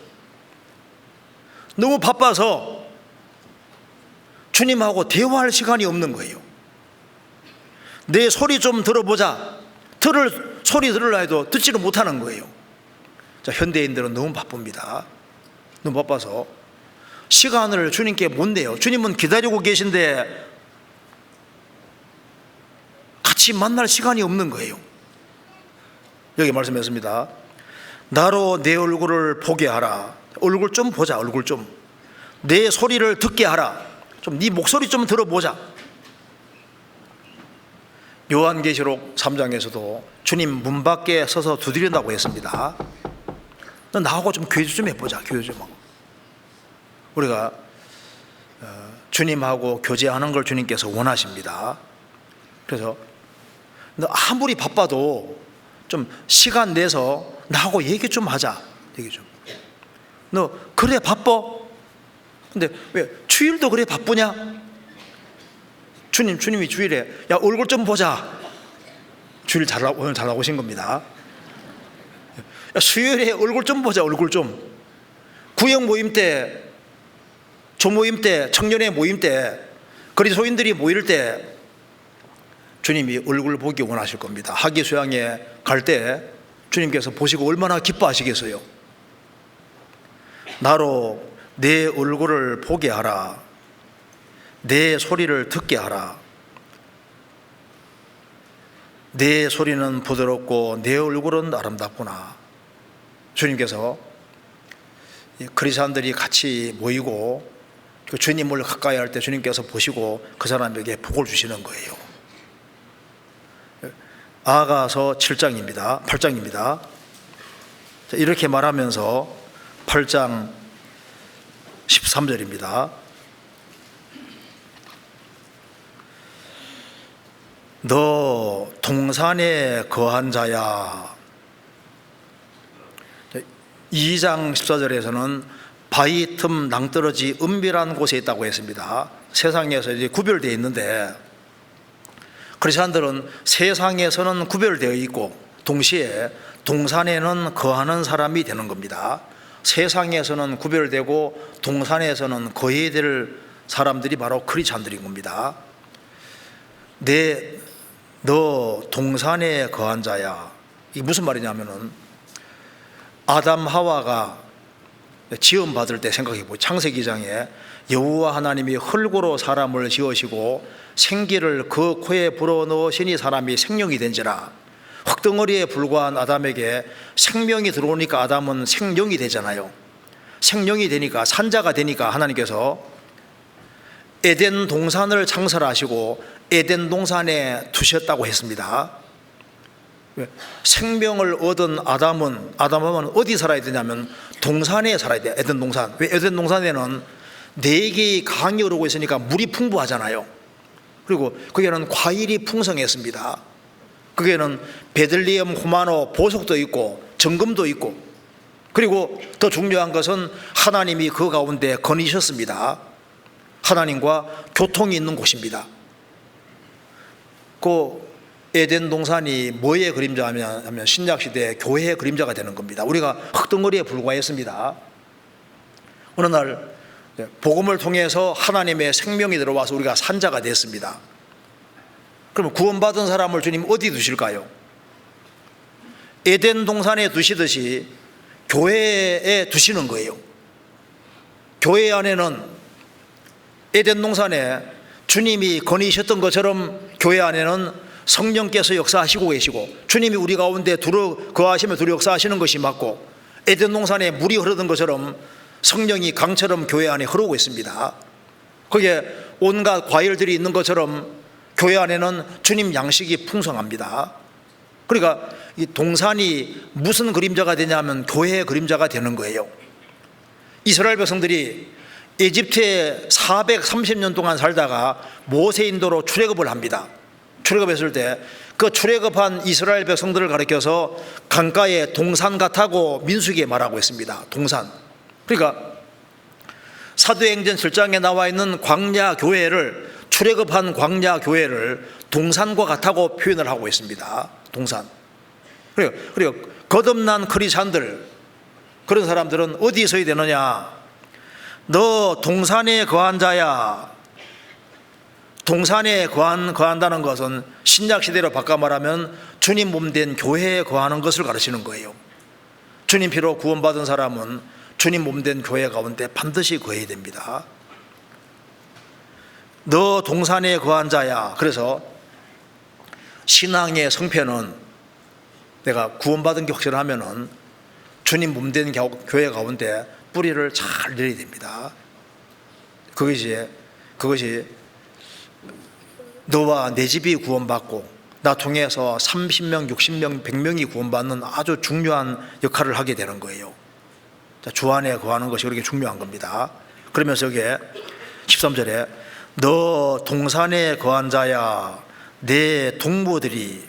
너무 바빠서 주님하고 대화할 시간이 없는 거예요. 내 소리 좀 들어보자. 소리 들으려 해도 듣지를 못하는 거예요. 자, 현대인들은 너무 바쁩니다. 너무 바빠서 시간을 주님께 못 내요. 주님은 기다리고 계신데 같이 만날 시간이 없는 거예요. 여기 말씀했습니다. 나로 내 얼굴을 보게 하라. 얼굴 좀 보자. 얼굴 좀. 내 소리를 듣게 하라. 좀 네 목소리 좀 들어보자. 요한계시록 3장에서도 주님 문 밖에 서서 두드린다고 했습니다. 너 나하고 좀 교제 좀 해보자. 교제 좀 하고. 우리가 주님하고 교제하는 걸 주님께서 원하십니다. 그래서 너 아무리 바빠도 좀 시간 내서 나하고 얘기 좀 하자. 얘기 좀. 너 그래 바빠? 근데 왜 주일도 그래 바쁘냐? 주님이 주일에 야 얼굴 좀 보자. 주일 오늘 잘 나오신 겁니다. 야, 수요일에 얼굴 좀 보자. 얼굴 좀. 구역 모임 때, 조모임 때, 청년회 모임 때, 그리스도인들이 모일 때 주님이 얼굴 보기 원하실 겁니다. 학예 수양에 갈 때 주님께서 보시고 얼마나 기뻐하시겠어요. 나로 내 얼굴을 보게 하라. 내 소리를 듣게 하라. 내 소리는 부드럽고 내 얼굴은 아름답구나. 주님께서 그리스도인들이 같이 모이고 주님을 가까이 할 때 주님께서 보시고 그 사람에게 복을 주시는 거예요. 아가서 8장입니다. 이렇게 말하면서 8장 13절입니다. 너 동산에 거한 자야. 2장 14절에서는 바위 틈 낭떠러지 은밀한 곳에 있다고 했습니다. 세상에서 이제 구별되어 있는데 그리스도인들은 세상에서는 구별되어 있고 동시에 동산에는 거하는 사람이 되는 겁니다. 세상에서는 구별되고 동산에서는 거해야 될 사람들이 바로 크리스찬들인 겁니다. 너 동산에 거한 자야. 이게 무슨 말이냐면은 아담 하와가 지음 받을 때 생각해 보고 창세기 2장에 여호와 하나님이 흙으로 사람을 지으시고 생기를 그 코에 불어넣으시니 사람이 생명이 된지라. 흙덩어리에 불과한 아담에게 생명이 들어오니까 아담은 생명이 되잖아요. 생명이 되니까 산자가 되니까 하나님께서 에덴 동산을 창설하시고 에덴 동산에 두셨다고 했습니다. 생명을 얻은 아담은 어디 살아야 되냐면 동산에 살아야 돼요. 에덴 동산. 왜 에덴 동산에는 4개의 강이 흐르고 있으니까 물이 풍부하잖아요. 그리고 거기에는 과일이 풍성했습니다. 거기에는 베들레헴 호마노 보석도 있고 정금도 있고, 그리고 더 중요한 것은 하나님이 그 가운데 거니셨습니다. 하나님과 교통이 있는 곳입니다. 그 에덴 동산이 뭐의 그림자냐면 신약시대의 교회의 그림자가 되는 겁니다. 우리가 흙덩어리에 불과했습니다. 어느 날 복음을 통해서 하나님의 생명이 들어와서 우리가 산자가 됐습니다. 그러면 구원받은 사람을 주님 어디 두실까요? 에덴 동산에 두시듯이 교회에 두시는 거예요. 교회 안에는 에덴 동산에 주님이 거니셨던 것처럼 교회 안에는 성령께서 역사하시고 계시고, 주님이 우리 가운데 거하시며 두루 역사하시는 것이 맞고, 에덴 동산에 물이 흐르던 것처럼 성령이 강처럼 교회 안에 흐르고 있습니다. 거기에 온갖 과일들이 있는 것처럼 교회 안에는 주님 양식이 풍성합니다. 그러니까 이 동산이 무슨 그림자가 되냐면 교회의 그림자가 되는 거예요. 이스라엘 백성들이 에집트에 430년 동안 살다가 모세 인도로 출애굽을 합니다. 출애굽했을 때 그 출애굽한 이스라엘 백성들을 가리켜서 강가에 동산 같다고 민수기에 말하고 있습니다. 동산. 그러니까 사도행전 7장에 나와 있는 광야 교회를, 출애굽한 광야 교회를 동산과 같다고 표현을 하고 있습니다. 동산. 그리고 거듭난 크리스찬들, 그런 사람들은 어디에 서야 되느냐? 너 동산에 거한 자야. 동산에 거한다는 것은 신약 시대로 바꿔 말하면 주님 몸된 교회에 거하는 것을 가르치는 거예요. 주님 피로 구원받은 사람은 주님 몸된 교회 가운데 반드시 거해야 됩니다. 너 동산에 거한 자야. 그래서 신앙의 성패는, 내가 구원받은 게 확실하면은 주님 몸된 교회 가운데 뿌리를 잘 내려야 됩니다. 그것이 너와 내 집이 구원받고 나 통해서 30명, 60명, 100명이 구원받는 아주 중요한 역할을 하게 되는 거예요. 주 안에 거하는 것이 그렇게 중요한 겁니다. 그러면서 여기에 13절에 너 동산에 거한 자야, 내 동무들이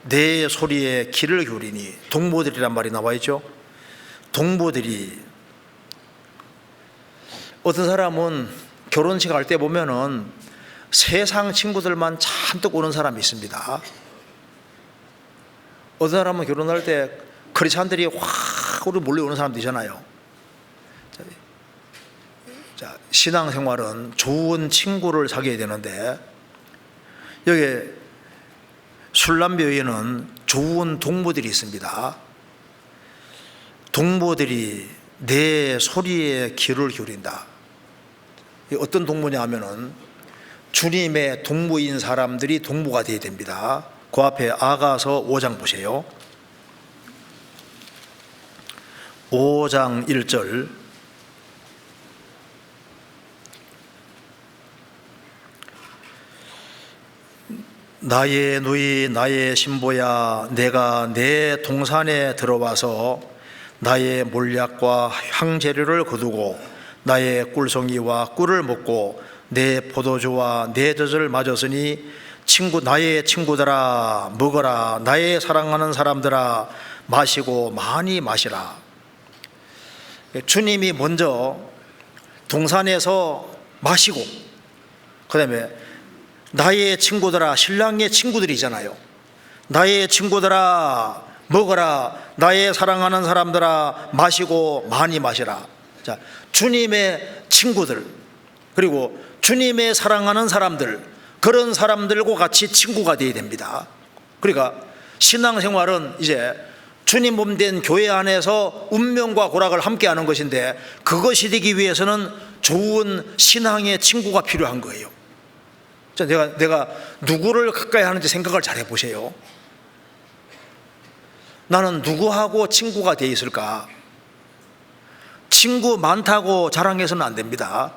내 소리에 귀를 기울이니. 동무들이란 말이 나와 있죠. 동무들이, 어떤 사람은 결혼식 할 때 보면은 세상 친구들만 잔뜩 오는 사람이 있습니다. 어떤 사람은 결혼할 때 크리스찬들이 확 몰려오는 사람도 있잖아요. 자, 신앙생활은 좋은 친구를 사귀어야 되는데, 여기 술람교회에는 좋은 동무들이 있습니다. 동무들이 내 소리에 귀를 기울인다. 어떤 동무냐 하면은 주님의 동무인 사람들이 동무가 되어야 됩니다. 그 앞에 아가서 5장 보세요. 5장 1절. 나의 누이 나의 신보야, 내가 내 동산에 들어와서 나의 몰약과 향재료를 거두고 나의 꿀송이와 꿀을 먹고 내 포도주와 내 젖을 마셨으니 나의 친구들아 먹어라. 나의 사랑하는 사람들아 마시고 많이 마시라. 주님이 먼저 동산에서 마시고, 그 다음에 나의 친구들아, 신랑의 친구들이잖아요. 나의 친구들아 먹어라. 나의 사랑하는 사람들아 마시고 많이 마시라. 자, 주님의 친구들, 그리고 주님의 사랑하는 사람들, 그런 사람들과 같이 친구가 되어야 됩니다. 그러니까 신앙생활은 이제 주님 몸된 교회 안에서 운명과 고락을 함께하는 것인데, 그것이 되기 위해서는 좋은 신앙의 친구가 필요한 거예요. 내가 누구를 가까이 하는지 생각을 잘 해보세요. 나는 누구하고 친구가 되어 있을까? 친구 많다고 자랑해서는 안 됩니다.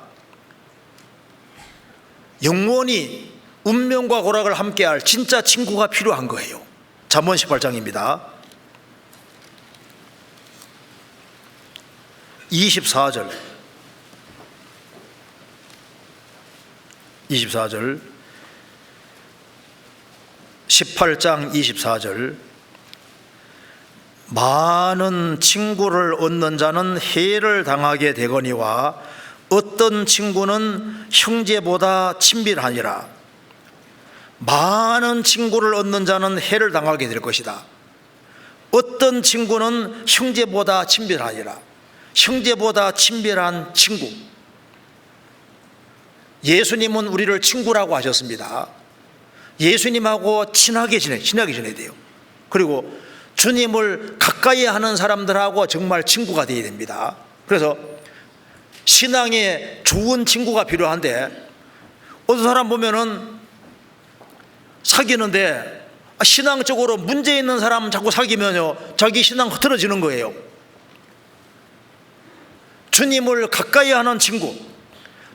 영원히 운명과 고락을 함께할 진짜 친구가 필요한 거예요. 잠언 18장입니다. 24절 18장 24절. 많은 친구를 얻는 자는 해를 당하게 되거니와 어떤 친구는 형제보다 친밀하니라. 많은 친구를 얻는 자는 해를 당하게 될 것이다. 어떤 친구는 형제보다 친밀하니라. 형제보다 친밀한 친구. 예수님은 우리를 친구라고 하셨습니다. 예수님하고 친하게 지내야 돼요. 그리고 주님을 가까이 하는 사람들하고 정말 친구가 되어야 됩니다. 그래서 신앙에 좋은 친구가 필요한데, 어떤 사람 보면은 사귀는데 신앙적으로 문제 있는 사람 자꾸 사귀면요, 자기 신앙 흐트러지는 거예요. 주님을 가까이 하는 친구,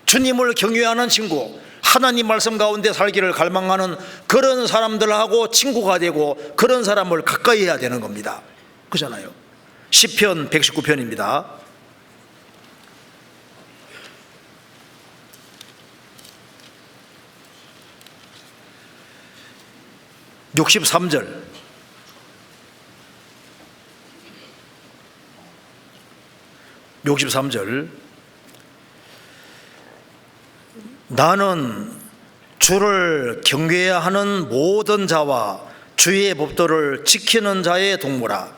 주님을 경외하는 친구, 하나님 말씀 가운데 살기를 갈망하는 그런 사람들하고 친구가 되고 그런 사람을 가까이 해야 되는 겁니다. 그렇잖아요. 시편 119편입니다. 63절. 나는 주를 경외해야 하는 모든 자와 주의 법도를 지키는 자의 동무라.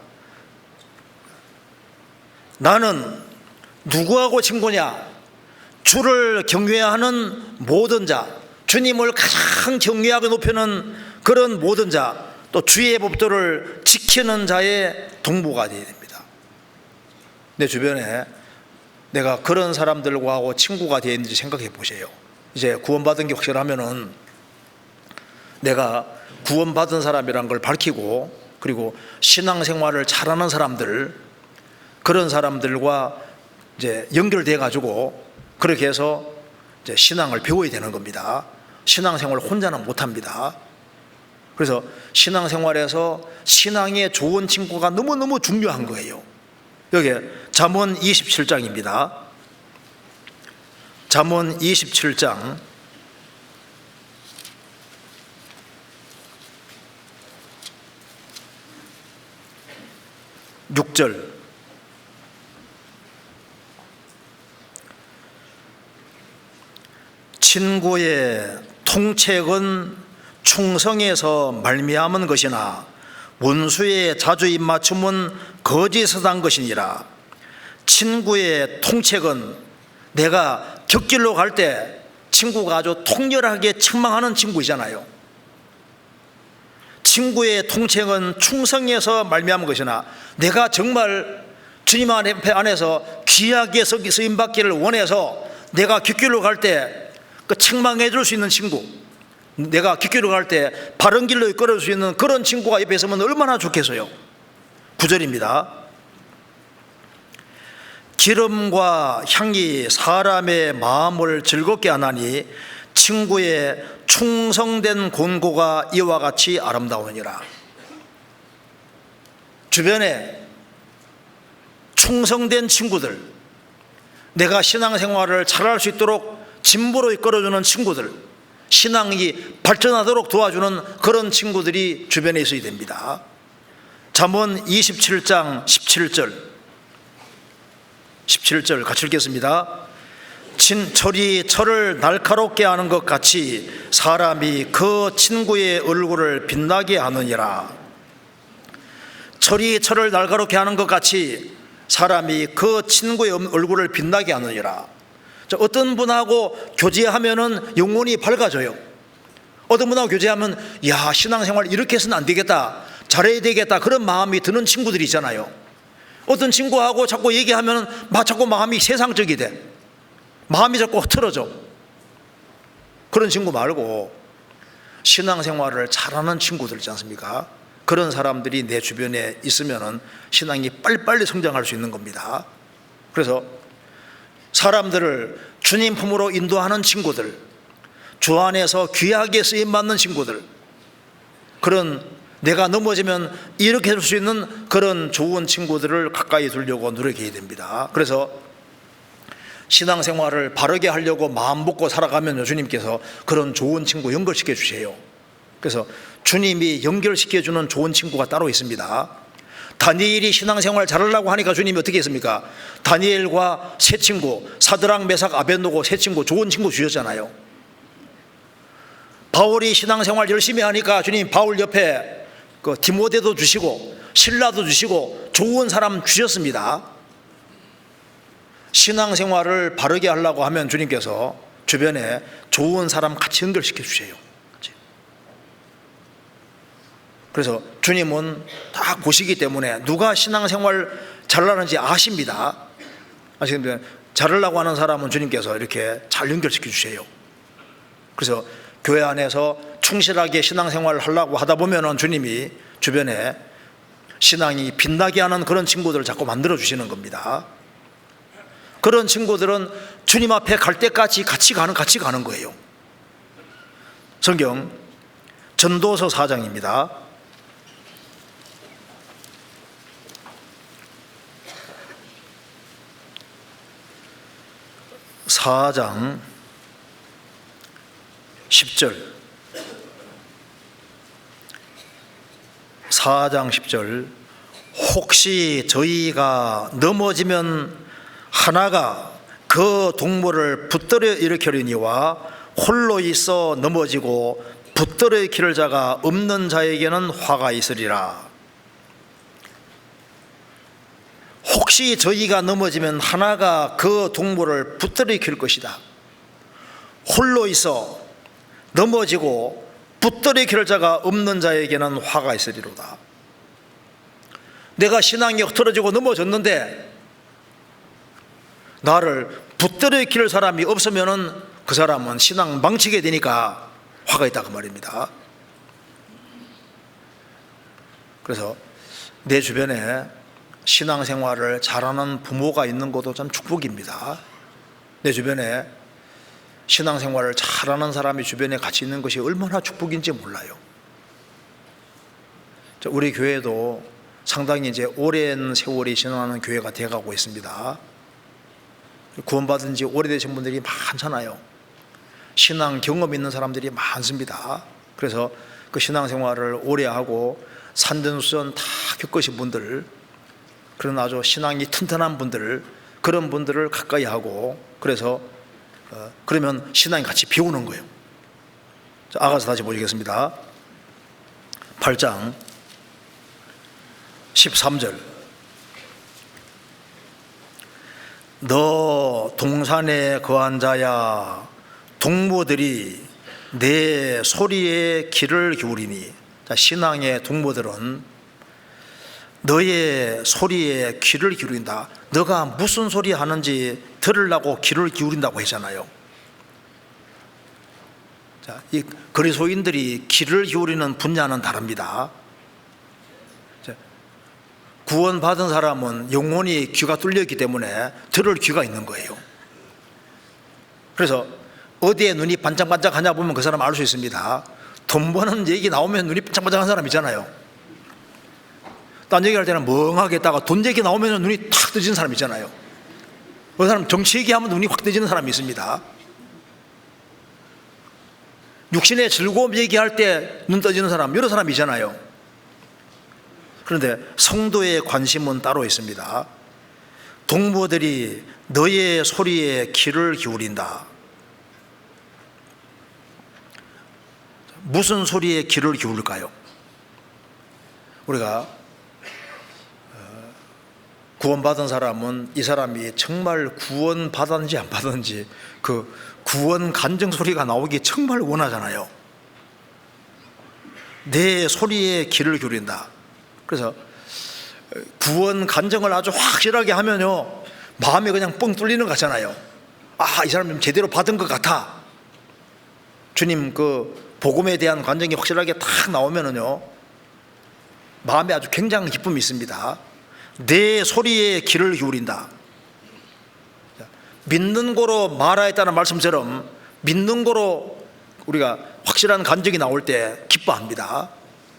나는 누구하고 친구냐? 주를 경외해야 하는 모든 자, 주님을 가장 경외하게 높이는 그런 모든 자, 또 주의 법도를 지키는 자의 동무가 되어야 됩니다. 내 주변에 내가 그런 사람들과 하고 친구가 되어 있는지 생각해 보세요. 이제 구원받은 게 확실하면은 내가 구원받은 사람이란 걸 밝히고, 그리고 신앙생활을 잘하는 사람들, 그런 사람들과 이제 연결돼 가지고 그렇게 해서 이제 신앙을 배워야 되는 겁니다. 신앙생활 혼자는 못합니다. 그래서 신앙생활에서 신앙에 좋은 친구가 너무너무 중요한 거예요. 여기 잠언 27장입니다. 잠언 27장 6절. 친구의 통책은 충성에서 말미암은 것이나 원수의 자주 입맞춤은 거짓을 한 것이니라. 친구의 통책은, 내가 곁길로 갈 때 친구가 아주 통렬하게 책망하는 친구이잖아요. 친구의 통책은 충성에서 말미암은 것이나, 내가 정말 주님 안에서 귀하게 쓰임받기를 원해서 내가 곁길로 갈 때 그 책망해 줄 수 있는 친구, 내가 깃길로 갈 때 바른 길로 이끌어 줄 수 있는 그런 친구가 옆에 있으면 얼마나 좋겠어요. 9절입니다. 기름과 향이 사람의 마음을 즐겁게 하나니 친구의 충성된 권고가 이와 같이 아름다우니라. 주변에 충성된 친구들, 내가 신앙생활을 잘할 수 있도록 진보로 이끌어주는 친구들, 신앙이 발전하도록 도와주는 그런 친구들이 주변에 있어야 됩니다. 잠언 27장 17절 같이 읽겠습니다. 철이 철을 날카롭게 하는 것 같이 사람이 그 친구의 얼굴을 빛나게 하느니라. 철이 철을 날카롭게 하는 것 같이 사람이 그 친구의 얼굴을 빛나게 하느니라. 어떤 분하고 교제하면은 영혼이 밝아져요. 어떤 분하고 교제하면, 야, 신앙생활 이렇게 해서는 안 되겠다, 잘해야 되겠다, 그런 마음이 드는 친구들이 있잖아요. 어떤 친구하고 자꾸 얘기하면 자꾸 마음이 세상적이 돼. 마음이 자꾸 흐트러져. 그런 친구 말고 신앙생활을 잘하는 친구들 있지 않습니까? 그런 사람들이 내 주변에 있으면 신앙이 빨리빨리 성장할 수 있는 겁니다. 그래서 사람들을 주님 품으로 인도하는 친구들, 주 안에서 귀하게 쓰임받는 친구들, 그런 내가 넘어지면 이렇게 할 수 있는 그런 좋은 친구들을 가까이 두려고 노력해야 됩니다. 그래서 신앙생활을 바르게 하려고 마음 먹고 살아가면 주님께서 그런 좋은 친구 연결시켜 주세요. 그래서 주님이 연결시켜주는 좋은 친구가 따로 있습니다. 다니엘이 신앙생활 잘하려고 하니까 주님이 어떻게 했습니까? 다니엘과 세 친구, 사드락 메삭 아벳노고 세 친구, 좋은 친구 주셨잖아요. 바울이 신앙생활 열심히 하니까 주님 바울 옆에 그 디모데도 주시고 실라도 주시고 좋은 사람 주셨습니다. 신앙생활을 바르게 하려고 하면 주님께서 주변에 좋은 사람 같이 연결시켜 주세요. 그래서 주님은 다 보시기 때문에 누가 신앙생활 잘하는지 아십니다. 아시겠습니까? 잘하려고 하는 사람은 주님께서 이렇게 잘 연결시켜 주세요. 그래서 교회 안에서 충실하게 신앙생활을 하려고 하다 보면은 주님이 주변에 신앙이 빛나게 하는 그런 친구들을 자꾸 만들어 주시는 겁니다. 그런 친구들은 주님 앞에 갈 때까지 같이 가는 거예요. 성경 전도서 4장입니다. 4장 10절 4장 10절 혹시 저희가 넘어지면 하나가 그 동물을 붙들어 일으키려니와 홀로 있어 넘어지고 붙들어 일으킬 자가 없는 자에게는 화가 있으리라. 혹시 저희가 넘어지면 하나가 그 동물을 붙들어 일으킬 것이다. 홀로 있어 넘어지고 붙들어 일으킬 자가 없는 자에게는 화가 있으리로다. 내가 신앙이 흐트러지고 넘어졌는데 나를 붙들어 일으킬 사람이 없으면 그 사람은 신앙 망치게 되니까 화가 있다고 말입니다. 그래서 내 주변에 신앙생활을 잘하는 부모가 있는 것도 참 축복입니다. 내 주변에 신앙생활을 잘하는 사람이 주변에 같이 있는 것이 얼마나 축복인지 몰라요. 우리 교회도 상당히 이제 오랜 세월이 지나는 교회가 되어가고 있습니다. 구원받은 지 오래되신 분들이 많잖아요. 신앙 경험 있는 사람들이 많습니다. 그래서 그 신앙생활을 오래 하고 산전수전 다 겪으신 분들, 그런 아주 신앙이 튼튼한 분들, 그런 분들을 가까이 하고, 그래서 그러면 신앙이 같이 배우는 거예요. 자, 아가서 다시 보시겠습니다. 8장 13절 너 동산에 거한 자야 동무들이 내 소리에 귀를 기울이니. 자, 신앙의 동무들은 너의 소리에 귀를 기울인다. 너가 무슨 소리 하는지 들으려고 귀를 기울인다고 했잖아요. 자, 이 그리스도인들이 귀를 기울이는 분야는 다릅니다. 자, 구원받은 사람은 영혼이 귀가 뚫렸기 때문에 들을 귀가 있는 거예요. 그래서 어디에 눈이 반짝반짝하냐 보면 그 사람 알 수 있습니다. 돈 버는 얘기 나오면 눈이 반짝반짝한 사람 있잖아요. 딴 얘기할 때는 멍하게 있다가 돈 얘기 나오면 눈이 탁 뜨지는 사람 있잖아요. 그 사람 정치 얘기하면 눈이 확 뜨지는 사람이 있습니다. 육신의 즐거움 얘기할 때 눈 떠지는 사람, 여러 사람이 있잖아요. 그런데 성도의 관심은 따로 있습니다. 동무들이 너의 소리에 귀를 기울인다. 무슨 소리에 귀를 기울일까요? 우리가 구원받은 사람은 이 사람이 정말 구원받았는지 안 받았는지 그 구원 간증 소리가 나오기 정말 원하잖아요. 내 소리에 귀를 기울인다. 그래서 구원 간증을 아주 확실하게 하면요, 마음이 그냥 뻥 뚫리는 것 같잖아요. 아, 이 사람 좀 제대로 받은 것 같아. 주님 그 복음에 대한 간증이 확실하게 탁 나오면은요, 마음에 아주 굉장한 기쁨이 있습니다. 내 소리에 귀를 기울인다. 믿는 거로 말하였다는 말씀처럼 믿는 거로 우리가 확실한 간증이 나올 때 기뻐합니다.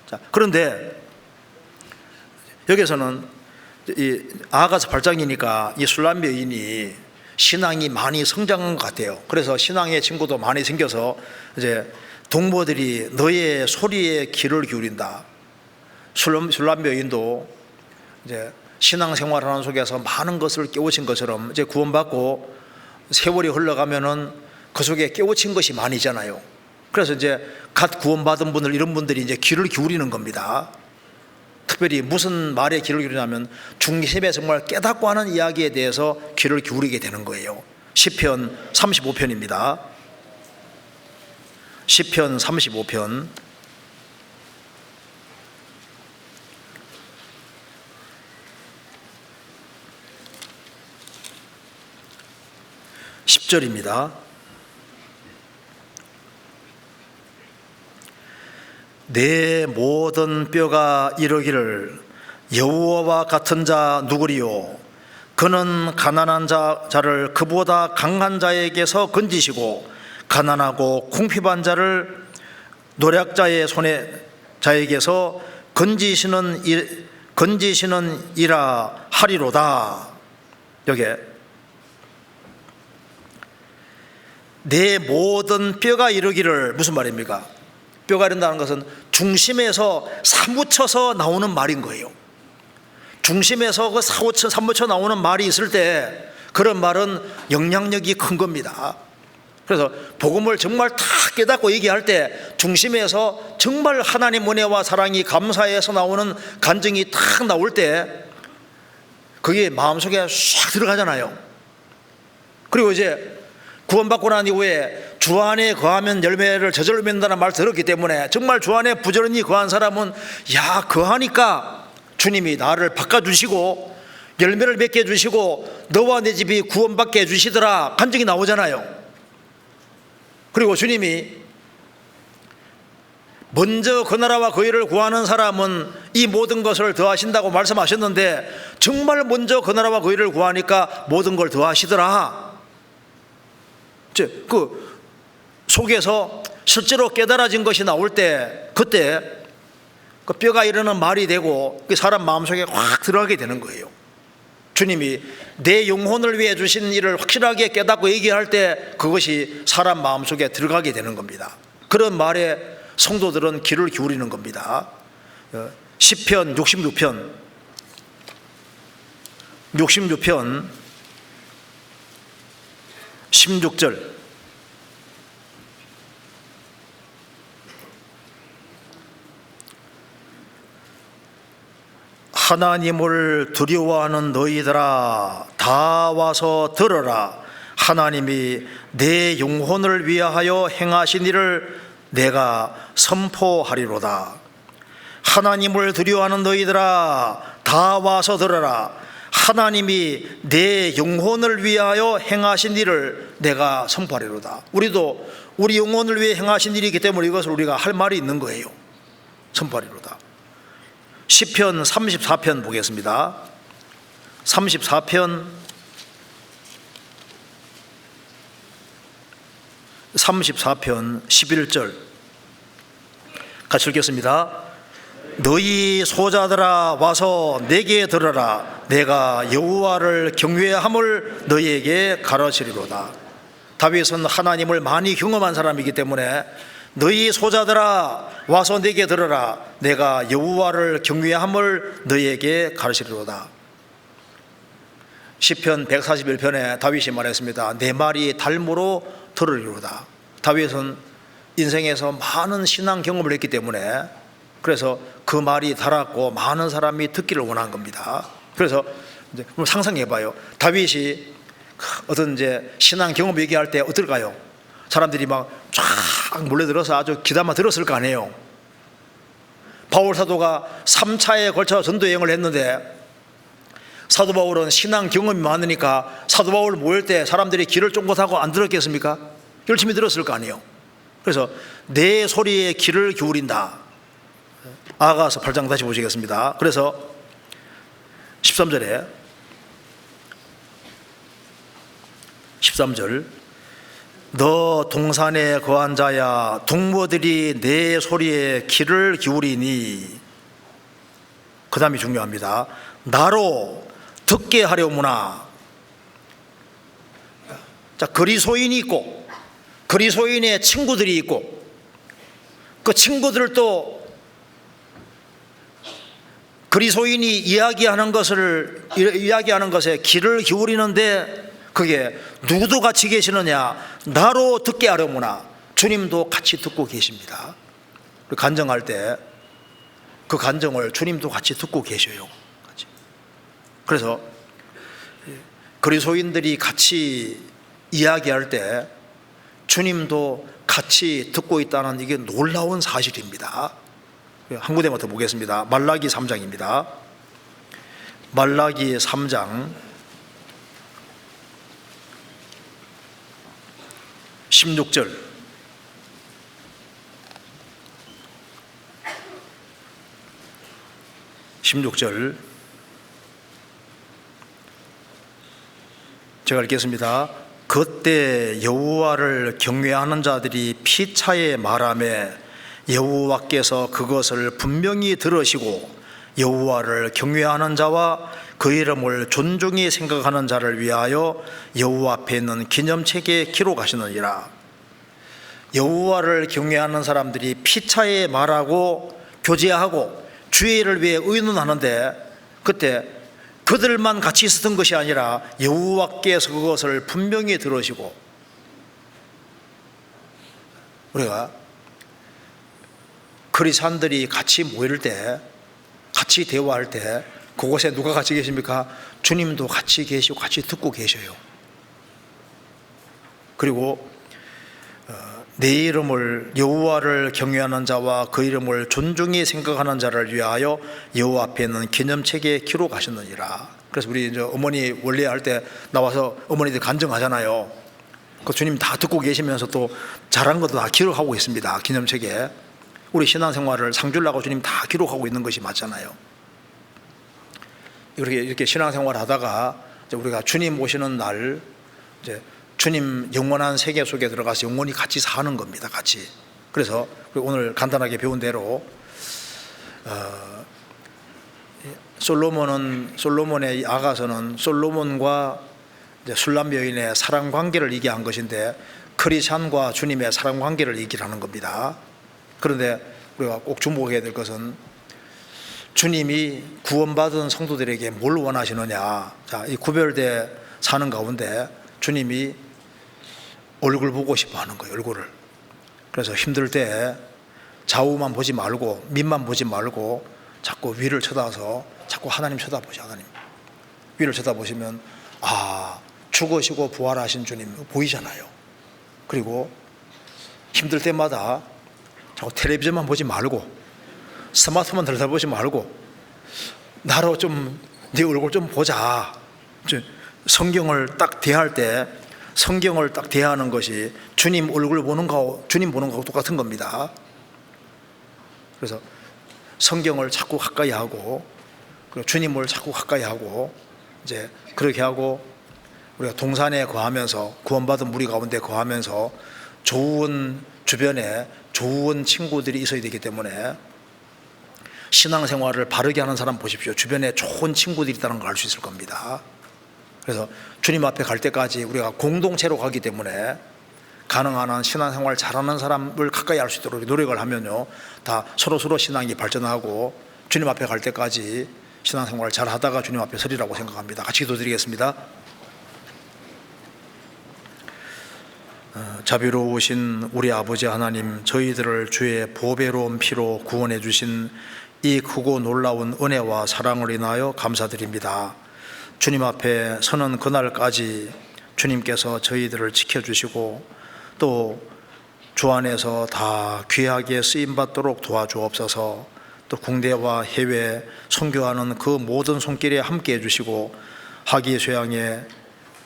자, 그런데 여기서는 이 아가서 8장이니까 이 술람비 여인이 신앙이 많이 성장한 것 같아요. 그래서 신앙의 친구도 많이 생겨서 이제 동무들이 너의 소리에 귀를 기울인다. 술람비 여인도 이제 신앙생활하는 속에서 많은 것을 깨우친 것처럼 이제 구원받고 세월이 흘러가면은 그 속에 깨우친 것이 많이 있잖아요. 그래서 이제 갓 구원받은 분들, 이런 분들이 이제 귀를 기울이는 겁니다. 특별히 무슨 말에 귀를 기울이냐면 중심에 정말 깨닫고 하는 이야기에 대해서 귀를 기울이게 되는 거예요. 시편 35편입니다. 시편 35편 10절입니다. 내 모든 뼈가 이르기를 여호와와 같은 자 누구리요? 그는 가난한 자를 그보다 강한 자에게서 건지시고 가난하고 궁핍한 자를 노략자의 손에 자에게서 건지시는 이라 하리로다. 여기에 내 모든 뼈가 이르기를, 무슨 말입니까? 뼈가 이른다는 것은 중심에서 사무쳐서 나오는 말인 거예요. 중심에서 그 사무쳐 나오는 말이 있을 때 그런 말은 영향력이 큰 겁니다. 그래서 복음을 정말 다 깨닫고 얘기할 때 중심에서 정말 하나님 은혜와 사랑이 감사해서 나오는 간증이 탁 나올 때 그게 마음속에 싹 들어가잖아요. 그리고 이제 구원받고 난 이후에 주 안에 거하면 열매를 저절로 맺는다는 말 들었기 때문에 정말 주 안에 부지런히 거한 사람은 야, 거하니까 주님이 나를 바꿔주시고 열매를 맺게 해주시고 너와 내 집이 구원받게 해주시더라 간증이 나오잖아요. 그리고 주님이 먼저 그 나라와 그 일을 구하는 사람은 이 모든 것을 더하신다고 말씀하셨는데 정말 먼저 그 나라와 그 일을 구하니까 모든 걸 더하시더라. 그 속에서 실제로 깨달아진 것이 나올 때 그때 그 뼈가 이르는 말이 되고 사람 마음속에 확 들어가게 되는 거예요. 주님이 내 영혼을 위해 주신 일을 확실하게 깨닫고 얘기할 때 그것이 사람 마음속에 들어가게 되는 겁니다. 그런 말에 성도들은 귀를 기울이는 겁니다. 시편 66편 16절 하나님을 두려워하는 너희들아 다 와서 들어라. 하나님이 내 영혼을 위하여 행하신 일을 내가 선포하리로다. 하나님을 두려워하는 너희들아 다 와서 들어라. 하나님이 내 영혼을 위하여 행하신 일을 내가 선포하리로다. 우리도 우리 영혼을 위해 행하신 일이기 때문에 이것을 우리가 할 말이 있는 거예요. 선포하리로다. 시편 34편 보겠습니다. 34편 11절 같이 읽겠습니다. 너희 소자들아 와서 내게 들어라. 내가 여호와를 경외함을 너희에게 가르치리로다. 다윗은 하나님을 많이 경험한 사람이기 때문에 너희 소자들아 와서 내게 들어라. 내가 여호와를 경외함을 너희에게 가르치리로다. 시편 141편에 다윗이 말했습니다. 내 말이 달무로 들으리로다. 다윗은 인생에서 많은 신앙 경험을 했기 때문에 그래서 그 말이 달았고 많은 사람이 듣기를 원한 겁니다. 그래서 이제 상상해봐요. 다윗이 어떤 이제 신앙 경험 얘기할 때 어떨까요? 사람들이 막 쫙 몰려들어서 아주 기다만 들었을 거 아니에요. 바울 사도가 3차에 걸쳐 전도 여행을 했는데 사도 바울은 신앙 경험이 많으니까 사도 바울 모일 때 사람들이 귀를 쫑긋하고 안 들었겠습니까? 열심히 들었을 거 아니에요. 그래서 내 소리에 귀를 기울인다. 아가서 8장 다시 보시겠습니다. 그래서 13절 너 동산에 거한 자야 동무들이 내 소리에 귀를 기울이니, 그 다음이 중요합니다. 나로 듣게 하려무나. 자, 그리스도인이 있고 그리스도인의 친구들이 있고 그 친구들도 그리스도인이 이야기하는 것에 귀를 기울이는데 그게 누구도 같이 계시느냐? 나로 듣게 하려무나. 주님도 같이 듣고 계십니다. 간증할 때 그 간증을 주님도 같이 듣고 계셔요. 그래서 그리스도인들이 같이 이야기할 때 주님도 같이 듣고 있다는 이게 놀라운 사실입니다. 한 군데만 더 보겠습니다. 말라기 3장입니다. 말라기 3장 16절 제가 읽겠습니다. 그때 여호와를 경외하는 자들이 피차에 말하매 여호와께서 그것을 분명히 들으시고 여호와를 경외하는 자와 그 이름을 존중히 생각하는 자를 위하여 여호와 앞에 있는 기념책에 기록하시느니라. 여호와를 경외하는 사람들이 피차에 말하고 교제하고 주의 일을 위해 의논하는데, 그때 그들만 같이 있었던 것이 아니라 여호와께서 그것을 분명히 들으시고, 우리가 그리스도인들이 같이 모일 때, 같이 대화할 때 그곳에 누가 같이 계십니까? 주님도 같이 계시고 같이 듣고 계셔요. 그리고 내 이름을, 여호와를 경외하는 자와 그 이름을 존중히 생각하는 자를 위하여 여호와 앞에 있는 기념책에 기록하셨느니라. 그래서 우리 이제 어머니 원래 할 때 나와서 어머니들 간증하잖아요. 그 주님 다 듣고 계시면서 또 잘한 것도 다 기록하고 있습니다. 기념책에. 우리 신앙생활을 상주려고 주님 다 기록하고 있는 것이 맞잖아요. 이렇게 신앙생활 하다가 우리가 주님 오시는 날, 이제 주님 영원한 세계 속에 들어가서 영원히 같이 사는 겁니다. 같이. 그래서 오늘 간단하게 배운 대로 솔로몬의 아가서는 솔로몬과 술람 여인의 사랑 관계를 얘기한 것인데, 크리스찬과 주님의 사랑 관계를 얘기를 하는 겁니다. 그런데 우리가 꼭 주목해야 될 것은 주님이 구원받은 성도들에게 뭘 원하시느냐. 자, 이 구별돼 사는 가운데 주님이 얼굴 보고 싶어 하는 거예요. 얼굴을. 그래서 힘들 때 좌우만 보지 말고 밑만 보지 말고 자꾸 위를 쳐다서 자꾸 하나님 쳐다보시. 하나님 위를 쳐다보시면 죽으시고 부활하신 주님 보이잖아요. 그리고 힘들 때마다 자꾸 텔레비전만 보지 말고 스마트폰 들여다보지 말고 나로 좀 네 얼굴 좀 보자. 성경을 딱 대할 때 성경을 딱 대하는 것이 주님 얼굴 보는 거, 주님 보는 거하고 똑같은 겁니다. 그래서 성경을 자꾸 가까이 하고, 그리고 주님을 자꾸 가까이 하고, 이제 그렇게 하고 우리가 동산에 거하면서, 구원받은 무리 가운데 거하면서 좋은 주변에 좋은 친구들이 있어야 되기 때문에 신앙생활을 바르게 하는 사람 보십시오. 주변에 좋은 친구들이 있다는 걸 알 수 있을 겁니다. 그래서 주님 앞에 갈 때까지 우리가 공동체로 가기 때문에 가능한 한 신앙생활 잘하는 사람을 가까이 할 수 있도록 노력을 하면요, 다 서로 신앙이 발전하고 주님 앞에 갈 때까지 신앙생활을 잘 하다가 주님 앞에 서리라고 생각합니다. 같이 기도드리겠습니다. 자비로우신 우리 아버지 하나님, 저희들을 주의 보배로운 피로 구원해 주신 이 크고 놀라운 은혜와 사랑을 인하여 감사드립니다. 주님 앞에 서는 그날까지 주님께서 저희들을 지켜주시고 또 주 안에서 다 귀하게 쓰임받도록 도와주옵소서. 또 국내와 해외 선교하는 그 모든 손길에 함께 해주시고 하기쇠양에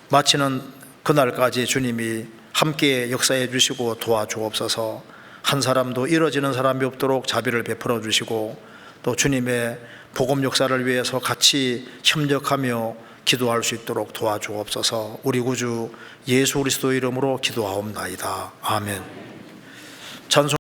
마치는 그날까지 주님이 함께 역사해 주시고 도와주옵소서. 한 사람도 잃어지는 사람이 없도록 자비를 베풀어 주시고 또 주님의 복음 역사를 위해서 같이 협력하며 기도할 수 있도록 도와주옵소서. 우리 구주 예수 그리스도 이름으로 기도하옵나이다. 아멘. 찬송